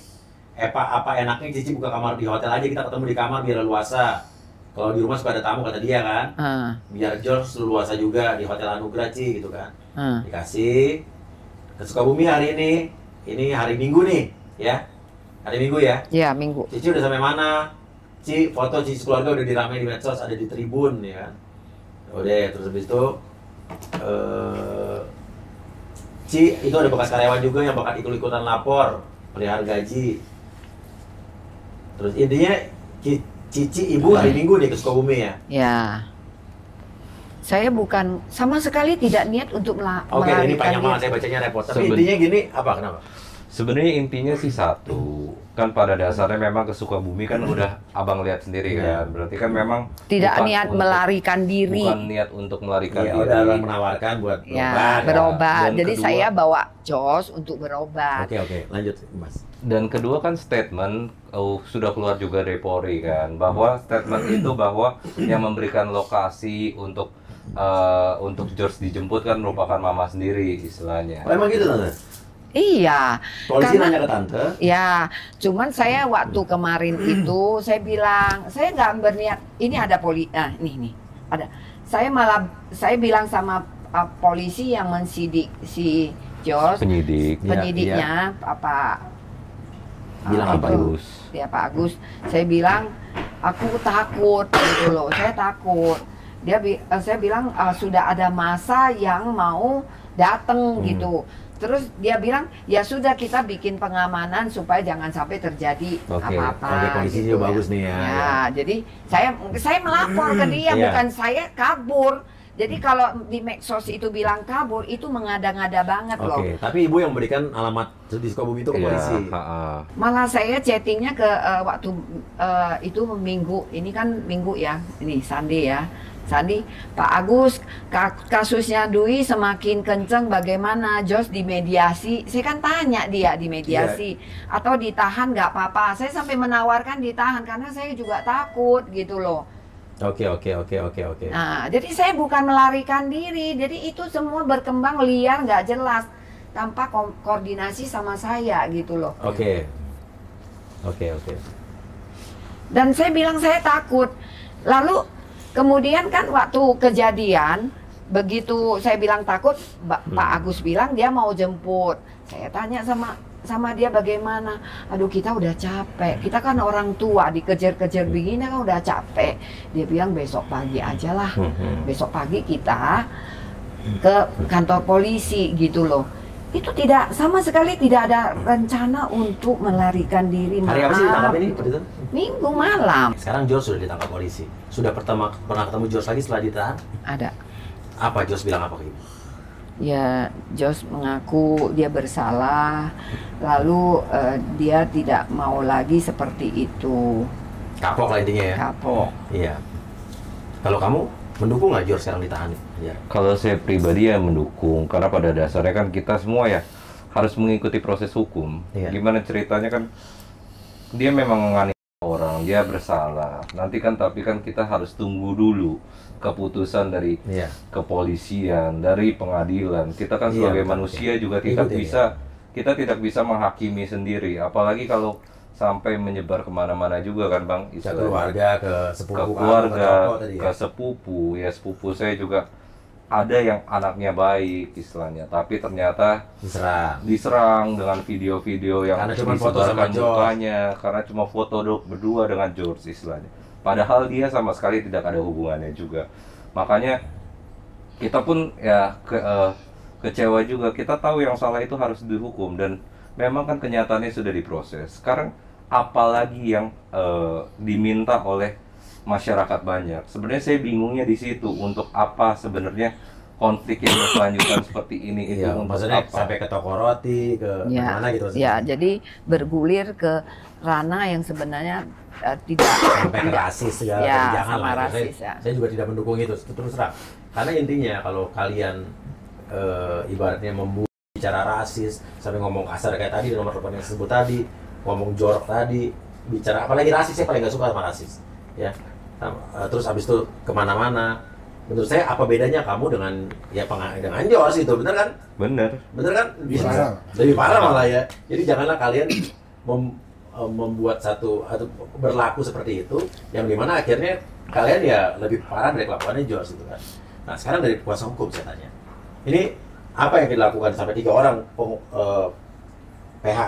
Apa enaknya Cici buka kamar di hotel aja, kita ketemu di kamar biar leluasa. Kalau di rumah suka ada tamu, kata dia kan. Biar George leluasa juga di Hotel Anugrah Ci, gitu kan. Dikasih ke Sukabumi hari ini hari Minggu nih, ya. Hari Minggu ya. Ya, Minggu. Cici udah sampai mana? Ci, foto Cici keluarga udah diramein di medsos, ada di Tribun, ya kan. Udah, terus habis itu Ci, itu ada bekas karyawan juga yang bakal ikut-ikutan lapor pelihara gaji. Terus intinya Cici ibu hari Minggu nih ke Sukabumi ya. Ya. Saya bukan sama sekali tidak niat untuk Oke, ini melarikan panjang dia. banget saya bacanya repot. Tapi intinya gini, kenapa? Sebenarnya intinya sih satu, kan pada dasarnya memang ke Sukabumi kan udah abang lihat sendiri kan, berarti kan memang Tidak bukan niat untuk- melarikan diri. bukan niat untuk melarikan Iya, diri. udah orang menawarkan buat Ya, berobat. Dan Jadi kedua- saya bawa Jos untuk berobat. Oke, lanjut Mas. Dan kedua kan statement sudah keluar juga dari Polri kan, bahwa statement itu bahwa yang memberikan lokasi untuk George dijemput kan merupakan mama sendiri istilahnya. Oh, emang gitu Tante? Iya. Polisi Karena- nanya ke Tante. Ya, cuman saya waktu kemarin itu saya bilang saya nggak berniat. Ini ada nih ada. Saya bilang sama polisi yang mensidik si Jos, Penyidik. penyidiknya Bilang apa, itu, Agus? ya Pak Agus. Saya bilang aku takut gitu loh. Saya takut. Saya bilang sudah ada masa yang mau datang gitu. Terus dia bilang, ya sudah kita bikin pengamanan supaya jangan sampai terjadi apa-apa. Oke, kondisinya gitu bagus nih ya. Ya, jadi saya melapor ke dia, Iya. bukan saya kabur. Jadi kalau di medsos itu bilang kabur, itu mengada-ngada banget loh. Oke, tapi ibu yang memberikan alamat di Sukabumi itu ke polisi. Malah saya chattingnya ke waktu itu Minggu, ini kan Minggu ya, ini Sandi ya. Sandi, Pak Agus, kasusnya Dwi semakin kenceng bagaimana? Jos dimediasi, saya kan tanya dia dimediasi atau ditahan nggak apa-apa. Saya sampai menawarkan ditahan karena saya juga takut gitu loh. Oke. Nah, jadi saya bukan melarikan diri, jadi itu semua berkembang liar nggak jelas tanpa koordinasi sama saya gitu loh. Oke. Dan saya bilang saya takut. Lalu kemudian kan waktu kejadian, begitu saya bilang takut, Pak Agus bilang dia mau jemput. Saya tanya sama dia bagaimana. Aduh, kita udah capek. Kita kan orang tua dikejar-kejar begini kan udah capek. Dia bilang besok pagi aja lah. Besok pagi kita ke kantor polisi gitu loh. Itu sama sekali tidak ada rencana untuk melarikan diri. Hari apa sih ditangkap ini? Minggu malam. Sekarang George sudah ditangkap polisi. Sudah pernah ketemu George lagi setelah ditahan? Ada. Apa George bilang apa ke ibu? Ya, Jos mengaku dia bersalah, lalu dia tidak mau lagi seperti itu. Kapok lah intinya ya? Kapok. Iya. Kalau kamu mendukung nggak George sekarang ditahan? Ya. Kalau saya pribadi ya mendukung, karena pada dasarnya kan kita semua ya harus mengikuti proses hukum. Iya. Gimana ceritanya kan dia memang menganiaya orang, dia bersalah. Nanti kan tapi kan kita harus tunggu dulu keputusan dari kepolisian, dari pengadilan. Kita kan sebagai manusia juga tidak tidak bisa menghakimi sendiri, apalagi kalau sampai menyebar kemana-mana juga kan Bang, Ke keluarga, ke sepupu, ke keluarga, tadi ya? ke sepupu, ya sepupu saya juga ada yang anaknya baik istilahnya, tapi ternyata diserang dengan video-video yang karena cuma foto sama mukanya, karena cuma foto berdua dengan George istilahnya. Padahal dia sama sekali tidak ada hubungannya juga. Makanya kita pun ya kecewa juga. Kita tahu yang salah itu harus dihukum dan memang kan kenyataannya sudah diproses. Sekarang apalagi yang diminta oleh masyarakat banyak. Sebenarnya saya bingungnya di situ, untuk apa sebenarnya konflik yang berkelanjutan seperti ini itu untuk maksudnya apa? sampai ke toko roti, ke mana gitu maksudnya? Ya, jadi bergulir ke ranah yang sebenarnya tidak sampai ke rasis segala jangan sama lah. rasis, Saya juga tidak mendukung itu terus terang. Karena intinya kalau kalian ibaratnya bicara rasis sampai ngomong kasar kayak tadi, nomor telepon yang disebut tadi, ngomong jorok tadi, bicara apalagi rasis, saya paling nggak suka sama rasis, ya. Terus habis itu kemana-mana. Menurut saya apa bedanya kamu dengan dengan George itu, bener kan? Bener kan? Lebih parah malah ya. Jadi janganlah kalian membuat satu atau berlaku seperti itu, yang dimana akhirnya kalian ya lebih parah dari kelakuannya George itu kan. Nah sekarang dari kuasa hukum saya tanya, ini apa yang dilakukan sampai 3 orang PH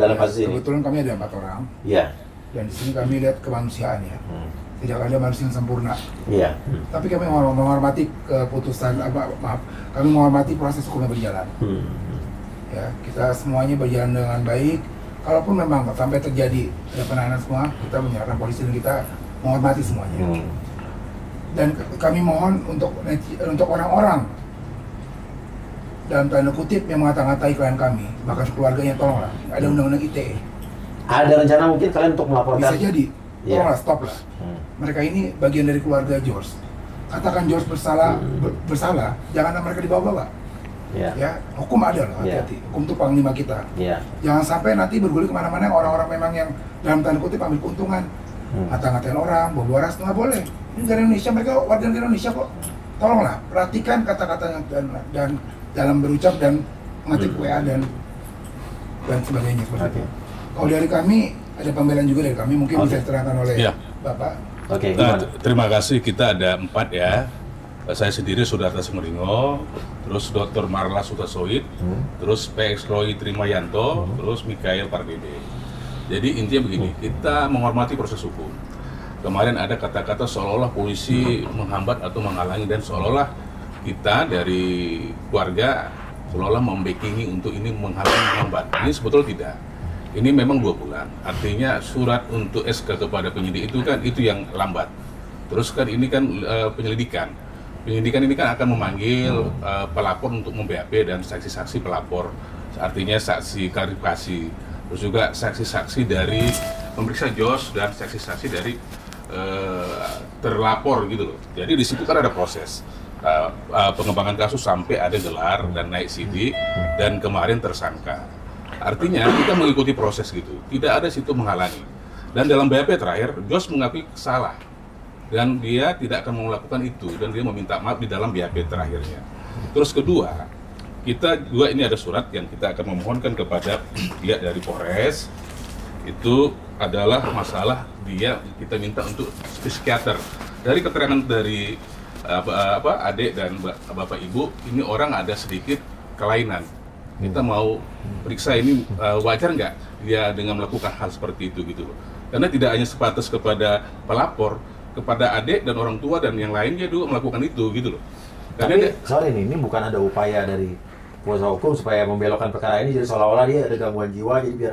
dalam kasus ini? Kebetulan kami ada 4 orang. Iya. Dan di sini kami lihat kemanusiaan ya. Tidak ada manusia yang sempurna. Iya. Tapi kami menghormati keputusan kami menghormati proses hukum yang berjalan. Ya, kita semuanya berjalan dengan baik. Kalaupun memang sampai terjadi ada penahanan semua, kita menyerahkan polisi dan kita menghormati semuanya. Dan kami mohon untuk orang-orang dalam tanda kutip yang mengata-ngatai klien kami, bahkan keluarganya, tolonglah, ada undang-undang ITE. Ada rencana mungkin kalian untuk melaporkan? Bisa jadi, tolonglah stop lah. Mereka ini bagian dari keluarga George. Katakan George bersalah, jangan mereka dibawa-bawa. Ya, hukum ada loh, hati-hati. Hukum itu panglima kita. Jangan sampai nanti bergulir kemana-mana orang-orang memang yang dalam tanda kutip ambil keuntungan, ngata-ngatain orang, bawa waras, nggak boleh. Ini dari Indonesia, mereka warga negara Indonesia kok. Tolonglah, perhatikan kata-katanya dan dalam berucap dan mengetik WA dan sebagainya seperti itu. Kalau dari kami ada pembelaan juga dari kami, mungkin bisa diterangkan oleh Bapak. Terima kasih, kita ada 4 ya. Saya sendiri Sudarta Sumeringo, terus Dr. Marla Sutasoid, terus PX Roy Trimayanto, terus Mikael Pardede. Jadi intinya begini, kita menghormati proses hukum. Kemarin ada kata-kata seolah-olah polisi menghambat atau menghalangi, dan seolah-olah kita dari keluarga seolah-olah membackingi untuk ini menghambat. Ini sebetulnya tidak. Ini memang 2 bulan. Artinya surat untuk SK kepada penyidik itu kan itu yang lambat. Terus kan ini kan penyelidikan. Penyelidikan ini kan akan memanggil pelapor untuk mem-BAP dan saksi-saksi pelapor. Artinya saksi klarifikasi. Terus juga saksi-saksi dari memeriksa George dan saksi-saksi dari terlapor gitu loh. Jadi di situ kan ada proses. Pengembangan kasus sampai ada gelar dan naik sidik dan kemarin tersangka. Artinya kita mengikuti proses gitu, tidak ada situ menghalangi. Dan dalam BAP terakhir, George mengakui salah dan dia tidak akan melakukan itu, dan dia meminta maaf di dalam BAP terakhirnya. Terus kedua, kita juga ini ada surat yang kita akan memohonkan kepada pihak dari Polres. Itu adalah masalah kita minta untuk psikiater. Dari keterangan dari adik dan bapak ibu, ini orang ada sedikit kelainan. Kita mau periksa ini wajar nggak dia dengan melakukan hal seperti itu gitu loh. Karena tidak hanya sebatas kepada pelapor, kepada adik dan orang tua dan yang lainnya juga melakukan itu gitu loh. Karena sorry nih, ini bukan ada upaya dari kuasa hukum supaya membelokkan perkara ini jadi seolah-olah dia ada gangguan jiwa jadi biar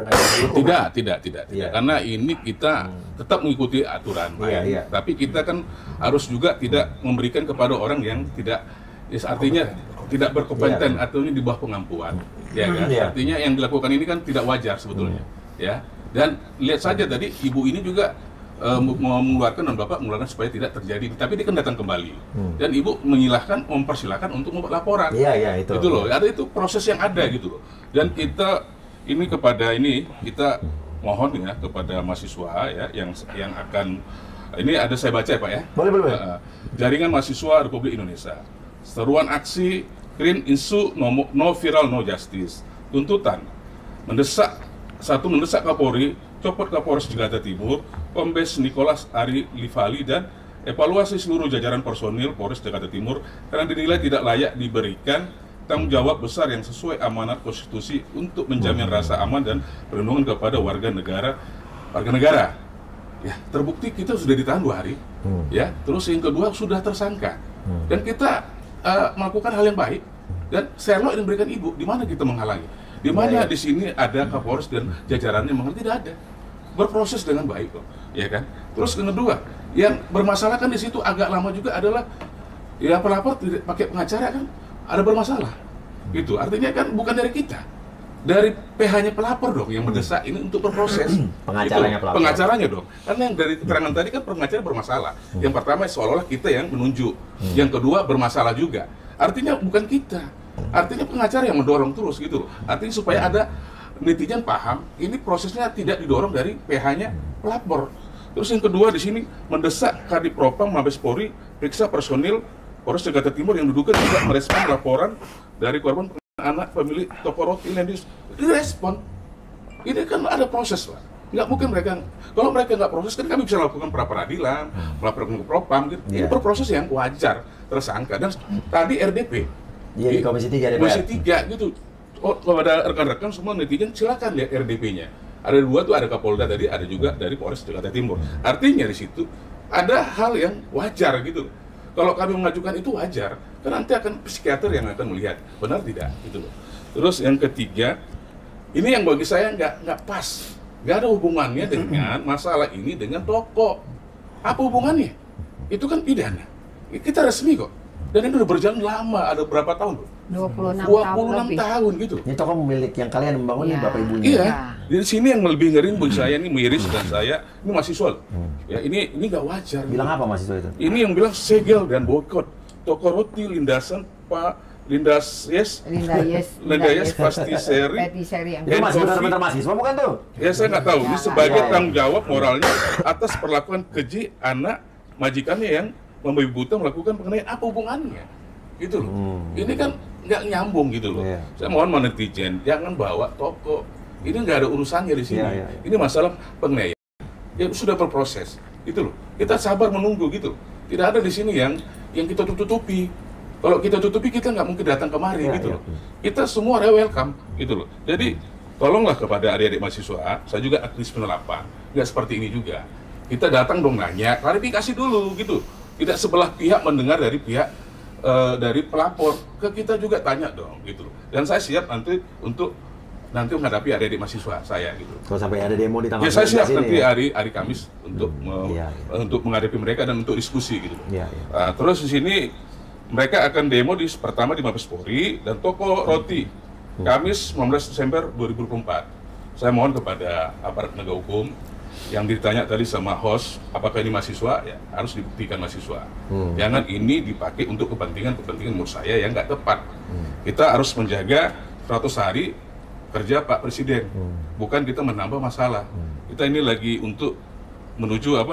nggak tidak. Karena ini kita tetap mengikuti aturan main. Tapi kita kan harus juga tidak memberikan kepada orang yang tidak, artinya tidak berkompeten atau ini di bawah pengampuan, ya kan? Artinya yang dilakukan ini kan tidak wajar sebetulnya, ya. Dan lihat saja tadi ibu ini juga mengeluarkan dan bapak mengeluarkan supaya tidak terjadi, tapi dia kan datang kembali dan ibu mempersilahkan untuk membuat laporan. Itu loh, ada itu proses yang ada gitu loh. Dan kita ini kita mohon ya kepada mahasiswa ya yang akan ini ada saya baca ya Pak ya. Boleh. Jaringan Mahasiswa Republik Indonesia. Seruan aksi Green Issue no Viral No Justice. Tuntutan mendesak Kapolri copot Kapolres Jakarta Timur, Kombes Nicholas Ari Livali dan evaluasi seluruh jajaran personil Polres Jakarta Timur karena dinilai tidak layak diberikan tanggung jawab besar yang sesuai amanat konstitusi untuk menjamin rasa aman dan perlindungan kepada warga negara. Ya, terbukti kita sudah ditahan 2 hari. Ya, terus yang kedua sudah tersangka. Dan kita melakukan hal yang baik. Dan Sherlock yang memberikan ibu, di mana kita menghalangi? Di mana di sini ada Kapolres dan jajarannya mengerti? Tidak ada. Berproses dengan baik kok, ya kan? Terus yang kedua, yang bermasalah kan di situ agak lama juga adalah ya pelapor tidak pakai pengacara kan ada bermasalah. Gitu. Artinya kan bukan dari kita. Dari PH-nya pelapor dong yang mendesak ini untuk berproses. Pengacaranya pelapor. Pengacaranya dong. Karena yang dari keterangan tadi kan pengacara bermasalah. Yang pertama seolah-olah kita yang menunjuk. Yang kedua bermasalah juga. Artinya bukan kita. Artinya pengacara yang mendorong terus gitu. Artinya supaya ada netizen paham, ini prosesnya tidak didorong dari PH-nya pelapor. Terus yang kedua di sini mendesak Kadipropam Mabes Polri periksa personil Polres Jakarta Timur yang diduga tidak merespon laporan dari korban anak pemilik toko roti yang direspon. Ini kan ada proses lah. Nggak mungkin mereka, kalau mereka nggak proses kan kami bisa lakukan pra-peradilan, melaporkan ke Propam gitu. Ini berproses yang wajar, tersangka. Dan tadi RDP di Komisi 3 Komisi 3 gitu. Oh, kepada rekan-rekan semua netizen silakan lihat RDP-nya. Ada 2 tuh, ada Kapolda tadi, ada juga dari Polres Jakarta Timur. Artinya di situ ada hal yang wajar gitu. Kalau kami mengajukan itu wajar, karena nanti akan psikiater yang akan melihat benar tidak gitu loh. Terus yang ketiga, ini yang bagi saya nggak pas, nggak ada hubungannya dengan masalah ini dengan toko. Apa hubungannya? Itu kan pidana. Kita resmi kok. Dan ini udah berjalan lama, ada berapa tahun loh? 26 tahun gitu. Ini toko milik yang kalian membangun ini Bapak Ibunya. Iya. Di sini yang lebih ngeri bagi saya ini Miris dan saya ini mahasiswa. Ya ini nggak wajar. Bilang apa mahasiswa itu? Ini yang bilang segel dan boykot toko roti lindasan Pak Linda Yes Pastisserie. yang Itu masih benar-benar mahasiswa bukan tuh? Ya saya nggak tahu. Ini sebagai tanggung jawab moralnya atas perlakuan keji anak majikannya yang membabi buta melakukan penganiayaan. Apa hubungannya? Gitu loh. Ini kan nggak nyambung gitu loh. Saya mohon netizen jangan bawa toko. Ini nggak ada urusannya di sini. Ini masalah penganiayaan. Ya sudah berproses. Gitu loh. Kita sabar menunggu gitu. Tidak ada di sini yang kita tutupi. Kalau kita tutupi kita nggak mungkin datang kemari gitu loh. Kita semua welcome gitu loh. Jadi tolonglah kepada adik-adik mahasiswa. Saya juga aktivis penelapan. Nggak seperti ini juga. Kita datang dong nanya, klarifikasi dulu gitu. Tidak sebelah pihak mendengar dari pihak dari pelapor, ke kita juga tanya dong gitu. Dan saya siap nanti untuk menghadapi adik-adik mahasiswa saya gitu. Kalau sampai ada demo di tanggal ya, saya siap nanti hari Kamis untuk untuk menghadapi mereka dan untuk diskusi gitu. Terus di sini mereka akan demo pertama di Mabes Polri dan toko roti Kamis 19 Desember 2024. Saya mohon kepada aparat penegak hukum yang ditanya tadi sama host, apakah ini mahasiswa? Ya, harus dibuktikan mahasiswa. Jangan ini dipakai untuk kepentingan menurut saya yang nggak tepat. Kita harus menjaga 100 hari kerja Pak Presiden, bukan kita menambah masalah. Kita ini lagi untuk menuju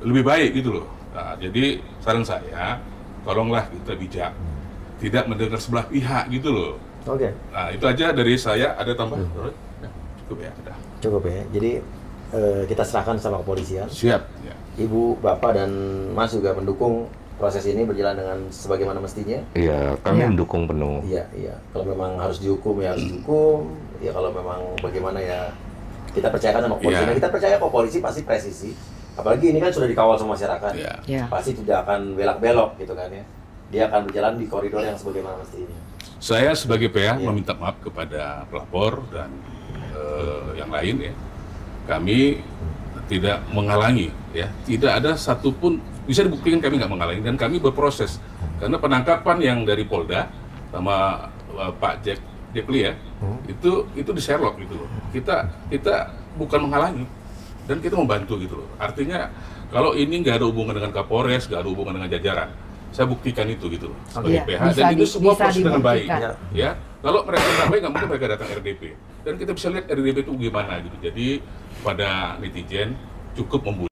lebih baik gitu loh. Nah, jadi saran saya, tolonglah kita bijak, tidak mendengar sebelah pihak gitu loh. Oke. Nah itu aja dari saya. Ada tambah? Cukup ya. Cukup ya. Jadi kita serahkan sama kepolisian. Siap. Ya. Ibu, Bapak, dan Mas juga mendukung proses ini berjalan dengan sebagaimana mestinya. Iya, kami mendukung penuh. Iya. Kalau memang harus dihukum ya harus dihukum. Ya kalau memang bagaimana ya kita percayakan sama kepolisian. Kita percaya kok polisi pasti presisi. Apalagi ini kan sudah dikawal sama masyarakat. Pasti tidak akan belok-belok gitu kan ya. Dia akan berjalan di koridor yang sebagaimana mestinya. Saya sebagai PH meminta maaf kepada pelapor dan yang lain ya. Kami tidak menghalangi, ya. Tidak ada satupun bisa dibuktikan kami nggak menghalangi dan kami berproses karena penangkapan yang dari Polda sama Pak Jack Lee ya, itu di Sherlock gitu loh. Kita bukan menghalangi dan kita membantu gitu loh. Artinya kalau ini nggak ada hubungan dengan Kapolres, nggak ada hubungan dengan jajaran, saya buktikan itu gitu loh sebagai PH dan itu semua proses dengan baik, ya. Kalau mereka tidak baik nggak mungkin mereka datang RDP dan kita bisa lihat RDP itu gimana gitu. Jadi pada netizen cukup membuli,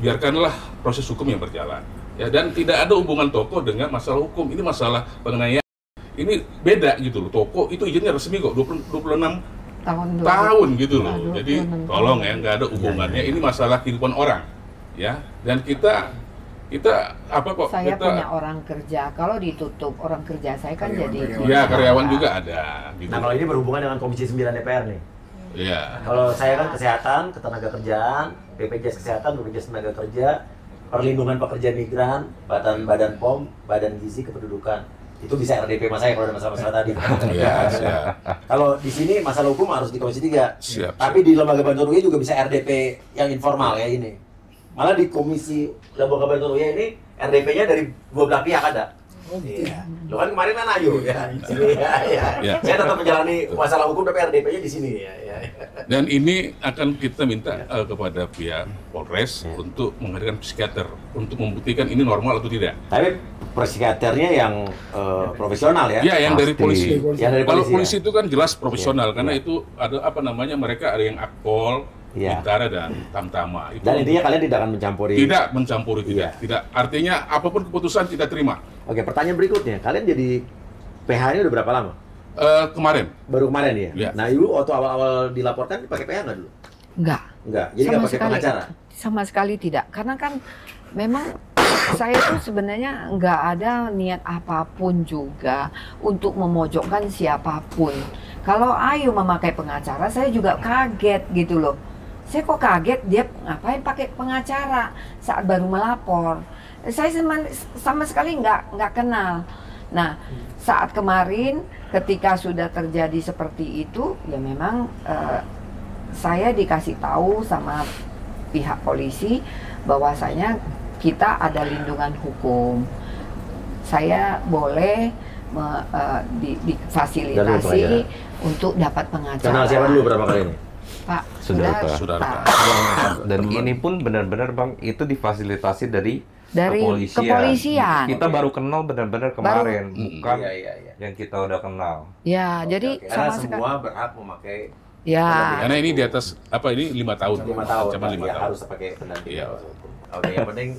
biarkanlah proses hukum yang berjalan ya, dan tidak ada hubungan toko dengan masalah hukum. Ini masalah penganiayaan, ini beda gitu loh. Toko itu izinnya resmi kok 26 tahun gitu loh. Jadi tolong ya, nggak ada hubungannya. Ini masalah kehidupan orang ya, dan kita Kita apa kok? Saya kita, punya orang kerja. Kalau ditutup orang kerja saya kan Karyawan, jadi. ya karyawan juga ada. Gitu. Nah, kalau ini berhubungan dengan Komisi 9 DPR nih. Iya. Kalau saya kan kesehatan, ketenagakerjaan, BPJS Kesehatan, BPJS Tenaga Kerja, perlindungan pekerja migran, badan POM, badan gizi kependudukan. Itu bisa RDP mas saya kalau ada masalah-masalah tadi. Iya, siap. Kalau di sini masalah hukum harus di Komisi 3. Siap, Tapi di lembaga bantuan juga bisa RDP yang informal ya ini. Malah di Komisi Lembaga Bantuan ini RDP-nya dari dua belah pihak ada. Iya. Lo kan kemarin kan Ayu ya. Sini ya. Saya tetap menjalani masalah hukum tapi RDP-nya di sini ya. Dan ini akan kita minta kepada pihak Polres untuk menghadirkan psikiater untuk membuktikan ini normal atau tidak. Tapi psikiaternya yang profesional ya. Ya, yang dari polisi. Yang dari Kalau polisi, polisi ya? itu kan jelas profesional karena Ya. itu ada apa namanya mereka ada yang akpol, Ya. bintara dan tamtama. Itu Dan intinya kalian tidak akan mencampuri. tidak mencampuri Iya. tidak. Artinya apapun keputusan kita terima. Oke, pertanyaan berikutnya. Kalian jadi PH-nya udah berapa lama? Kemarin Baru kemarin ya? Iya. Nah, Ibu waktu awal-awal dilaporkan pakai PH nggak dulu? Enggak. Enggak. Jadi nggak pakai pengacara? Sama sekali tidak. Karena kan memang saya tuh sebenarnya nggak ada niat apapun juga untuk memojokkan siapapun. Kalau Ayu memakai pengacara, saya juga kaget gitu loh. Saya kok kaget dia ngapain pakai pengacara saat baru melapor. Saya sama sekali nggak kenal. Nah, saat kemarin ketika sudah terjadi seperti itu, ya memang saya dikasih tahu sama pihak polisi bahwasanya kita ada lindungan hukum. Saya boleh difasilitasi untuk dapat pengacara. Kenal siapa dulu berapa kali ini? Pak, Saudara. Dan ini pun benar-benar Bang itu difasilitasi dari kepolisian. Kita baru kenal benar-benar kemarin, bukan Iya. yang kita udah kenal. Ya, Oke, jadi oke. Karena sama semua sekali. berhak memakai Ya. karena ini di atas apa ini 5 tahun. 5 tahun. Ancaman Pak. 5 Ya, tahun. harus pakai pendamping. Iya. Oke, yang penting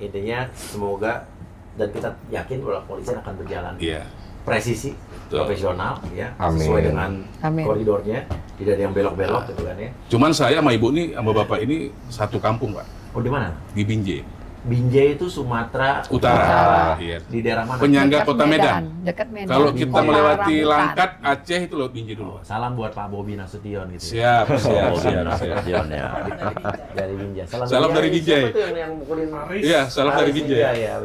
intinya semoga dan kita yakin bahwa kepolisian akan berjalan Iya. presisi, Betul. profesional, ya, Amin. sesuai dengan Amin. koridornya, tidak ada yang belok-belok gitu kan ya. Cuman saya sama ibu nih sama bapak ini satu kampung Pak, Oh, di mana? di Binjai Binjai itu Sumatera Utara. Iya. Di daerah mana? Penyangga Dekat Kota Medan. Dekat Medan. Kalau kita Kota melewati Rambutan. Langkat Aceh itu loh Binjai dulu. Oh, salam buat Pak Bobi Nasution gitu. Ya. Siap, siap, siap. Nasution ya. Dari Binjai. Salam dari Binjai. Siapa tuh yang mukulin? Iya, salam dari Haris Binjai. Ya.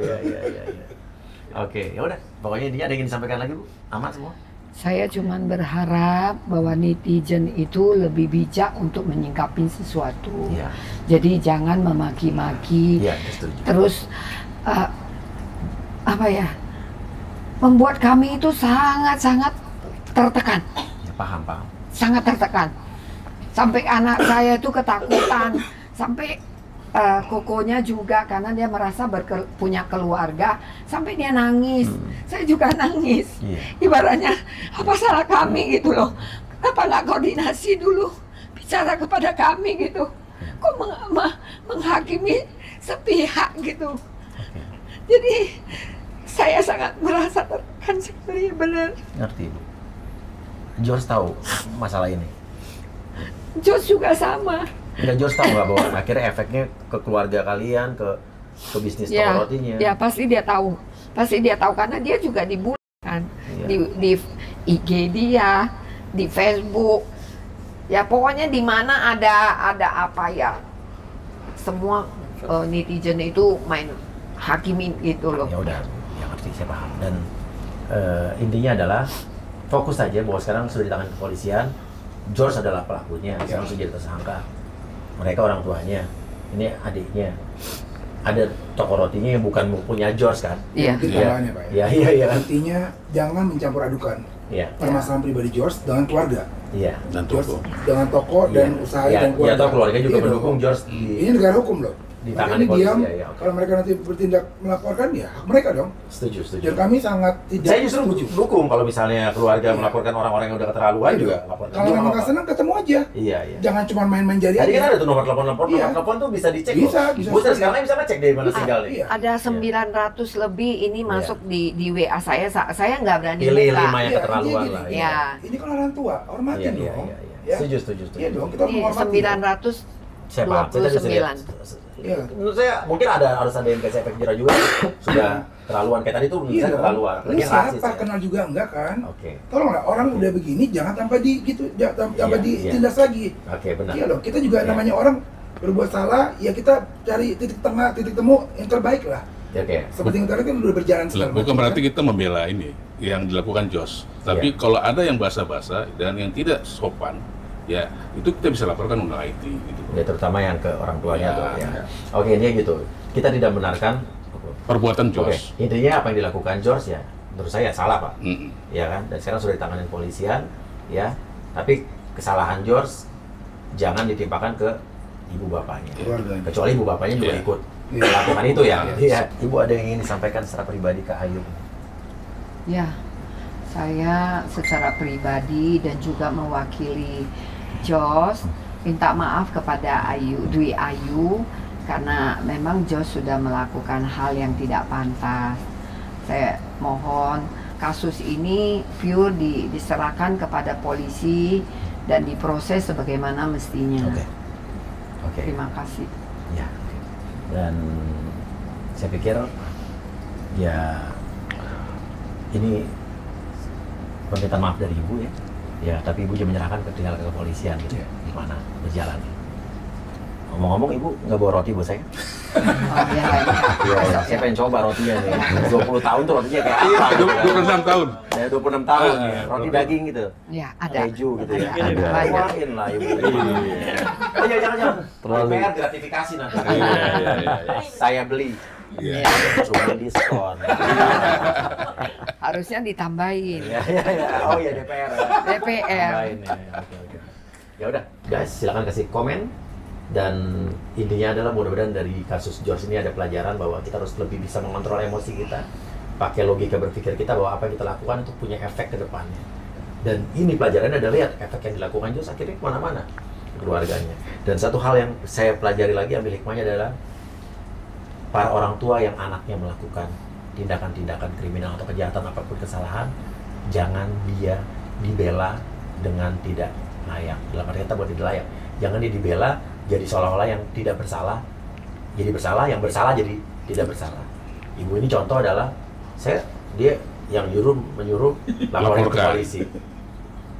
Oke, ya udah. Pokoknya intinya ada yang ingin disampaikan lagi, Bu? Aman semua? Saya cuman berharap bahwa netizen itu lebih bijak untuk menyingkapi sesuatu. Iya. Jadi jangan memaki-maki. Iya, setuju. Terus apa ya? Membuat kami itu sangat-sangat tertekan. Ya, paham. Sangat tertekan. Sampai anak saya itu ketakutan. Sampai kokonya juga karena dia merasa punya keluarga, sampai dia nangis. Saya juga nangis. Iya. Ibaratnya apa salah kami gitu loh? Kenapa nggak koordinasi dulu bicara kepada kami gitu? Kok menghakimi sepihak gitu? Jadi saya sangat merasa tertekan sekali, benar. Ngerti, Bu. George tahu masalah ini. Jos juga sama. Enggak, George tahu nggak bahwa akhirnya efeknya ke keluarga kalian, ke bisnis toko rotinya. Ya pasti dia tahu. Pasti dia tahu karena dia juga dibully kan. Iya. Di IG dia, di Facebook. Ya pokoknya di mana ada apa ya. Semua netizen itu main hakimin gitu loh. Ya udah, ya ngerti, saya paham. Dan intinya adalah fokus saja bahwa sekarang sudah di tangan kepolisian. George adalah pelakunya, sekarang sudah jadi tersangka. Mereka orang tuanya, ini adiknya. Ada toko rotinya yang bukan punya George kan? Iya. Itu tambahannya Pak ya. Iya. Intinya jangan mencampur adukan Iya. permasalahan pribadi George dengan keluarga. Iya. Dan George toko. dengan toko dan usaha dan keluarga. Iya, atau keluarga juga Iya mendukung dong. George Ini negara hukum loh. di Mereka tangan ini polisi. diam. Ya, oke. Kalau mereka nanti bertindak melaporkan ya hak mereka dong. Setuju. Dan kami sangat tidak Saya justru setuju. dukung kalau misalnya keluarga Iya. melaporkan orang-orang yang udah keterlaluan juga laporkan. Kalau memang nggak senang ketemu aja. Iya. Jangan cuma main-main jari Tadi aja. kan ada tuh nomor telepon Iya. telepon tuh bisa dicek Bisa, loh. bisa. Bu, sekarang bisa ngecek dari mana tinggalnya. Iya. Ada 900 lebih ini masuk di WA saya. Saya nggak berani Pilih buka. 5 yang Iya, keterlaluan intinya lah. gini. Iya. Ini kan orang tua, hormatin dong. Iya. Ya. Setuju. Iya dong, kita harus Ini menghormati. 900 Saya paham. Saya tadi bisa lihat 29. Iya. Menurut saya mungkin harus ada yang kasih efek jerah juga. Sudah terlaluan kayak tadi tuh menurut saya terlaluan. Lu siapa kenal juga enggak kan? Oke. Tolonglah orang udah begini jangan sampai di gitu sampai ditindas lagi. Oke, benar. Iya loh, kita juga namanya orang berbuat salah, ya kita cari titik tengah, titik temu yang terbaik lah. Oke. Seperti yang tadi kan udah berjalan sekarang. Bukan berarti kita membela ini yang dilakukan Jos. Tapi kalau ada yang basa-basa dan yang tidak sopan, ya itu kita bisa laporkan undang IT gitu. Ya terutama yang ke orang tuanya tuh ya. Ya. Oke, ini gitu. Kita tidak benarkan Perbuatan Oke, Jos. intinya apa yang dilakukan George ya, menurut saya salah Pak, Mm-mm. ya kan? Dan sekarang sudah ditangani polisian, ya. Tapi kesalahan George jangan ditimpakan ke ibu bapaknya, Keluarganya. kecuali ibu bapaknya juga Iya. ikut Iya. melakukan itu ya. Iya. Iya. Ibu ada yang ingin disampaikan secara pribadi ke Ayu? Ya, saya secara pribadi dan juga mewakili Jos minta maaf kepada Dwi Ayu karena memang Jos sudah melakukan hal yang tidak pantas. Saya mohon kasus ini pure diserahkan kepada polisi dan diproses sebagaimana mestinya. Oke. Terima kasih. Ya. Dan saya pikir ya ini permintaan maaf dari ibu ya. Ya, tapi ibu juga menyerahkan tinggal ke kepolisian gitu. Gimana berjalan. Ngomong-ngomong ibu nggak bawa roti buat saya? Oh iya, Iya, saya pengen coba rotinya nih. 20 tahun tuh rotinya kayak apa? gitu kan. 26 tahun. Ya, 26 tahun ya. Roti daging gitu. ya ada. Keju gitu ya. Ada. Banyak. Keluarin lah ibu. Oh iya, jangan. DPR gratifikasi nanti. Iya. Saya beli. Iya. Cuma diskon. Harusnya ditambahin. Ya. Oh iya DPR. DPR. Tambahin, ya. Oke. Ya udah, guys, silakan kasih komen. Dan intinya adalah mudah-mudahan dari kasus George ini ada pelajaran bahwa kita harus lebih bisa mengontrol emosi kita, pakai logika berpikir kita bahwa apa yang kita lakukan itu punya efek ke depannya. Dan ini pelajarannya adalah lihat efek yang dilakukan George akhirnya kemana-mana keluarganya. Dan satu hal yang saya pelajari lagi, ambil hikmahnya adalah para orang tua yang anaknya melakukan tindakan-tindakan kriminal atau kejahatan apapun kesalahan, jangan dia dibela dengan tidak layak. Dalam arti kata buat tidak layak. Jangan dia dibela jadi seolah-olah yang tidak bersalah jadi bersalah, yang bersalah jadi tidak bersalah. Ibu ini contoh adalah dia yang menyuruh laporan ke polisi.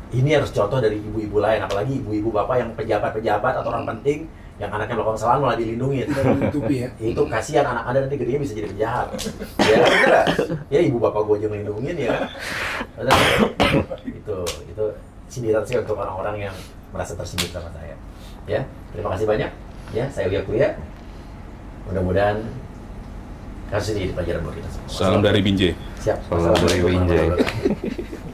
Ini harus contoh dari ibu-ibu lain, apalagi ibu-ibu bapak yang pejabat-pejabat atau orang penting yang anaknya melakukan kesalahan malah dilindungi. Itu kasihan anak Anda nanti gedenya bisa jadi penjahat. Ya bener gak? Ya ibu bapak gue aja melindungin ya. Itu sindiran sih untuk orang-orang yang merasa tersindir sama saya. Ya, terima kasih banyak. Ya, saya Uya Kuya. Mudah-mudahan kasus ini jadi pelajaran buat kita semua. Salam dari Binjai. Siap. Salam dari Binjai. Wassalamualaikum warahmatullahi wabarakatuh.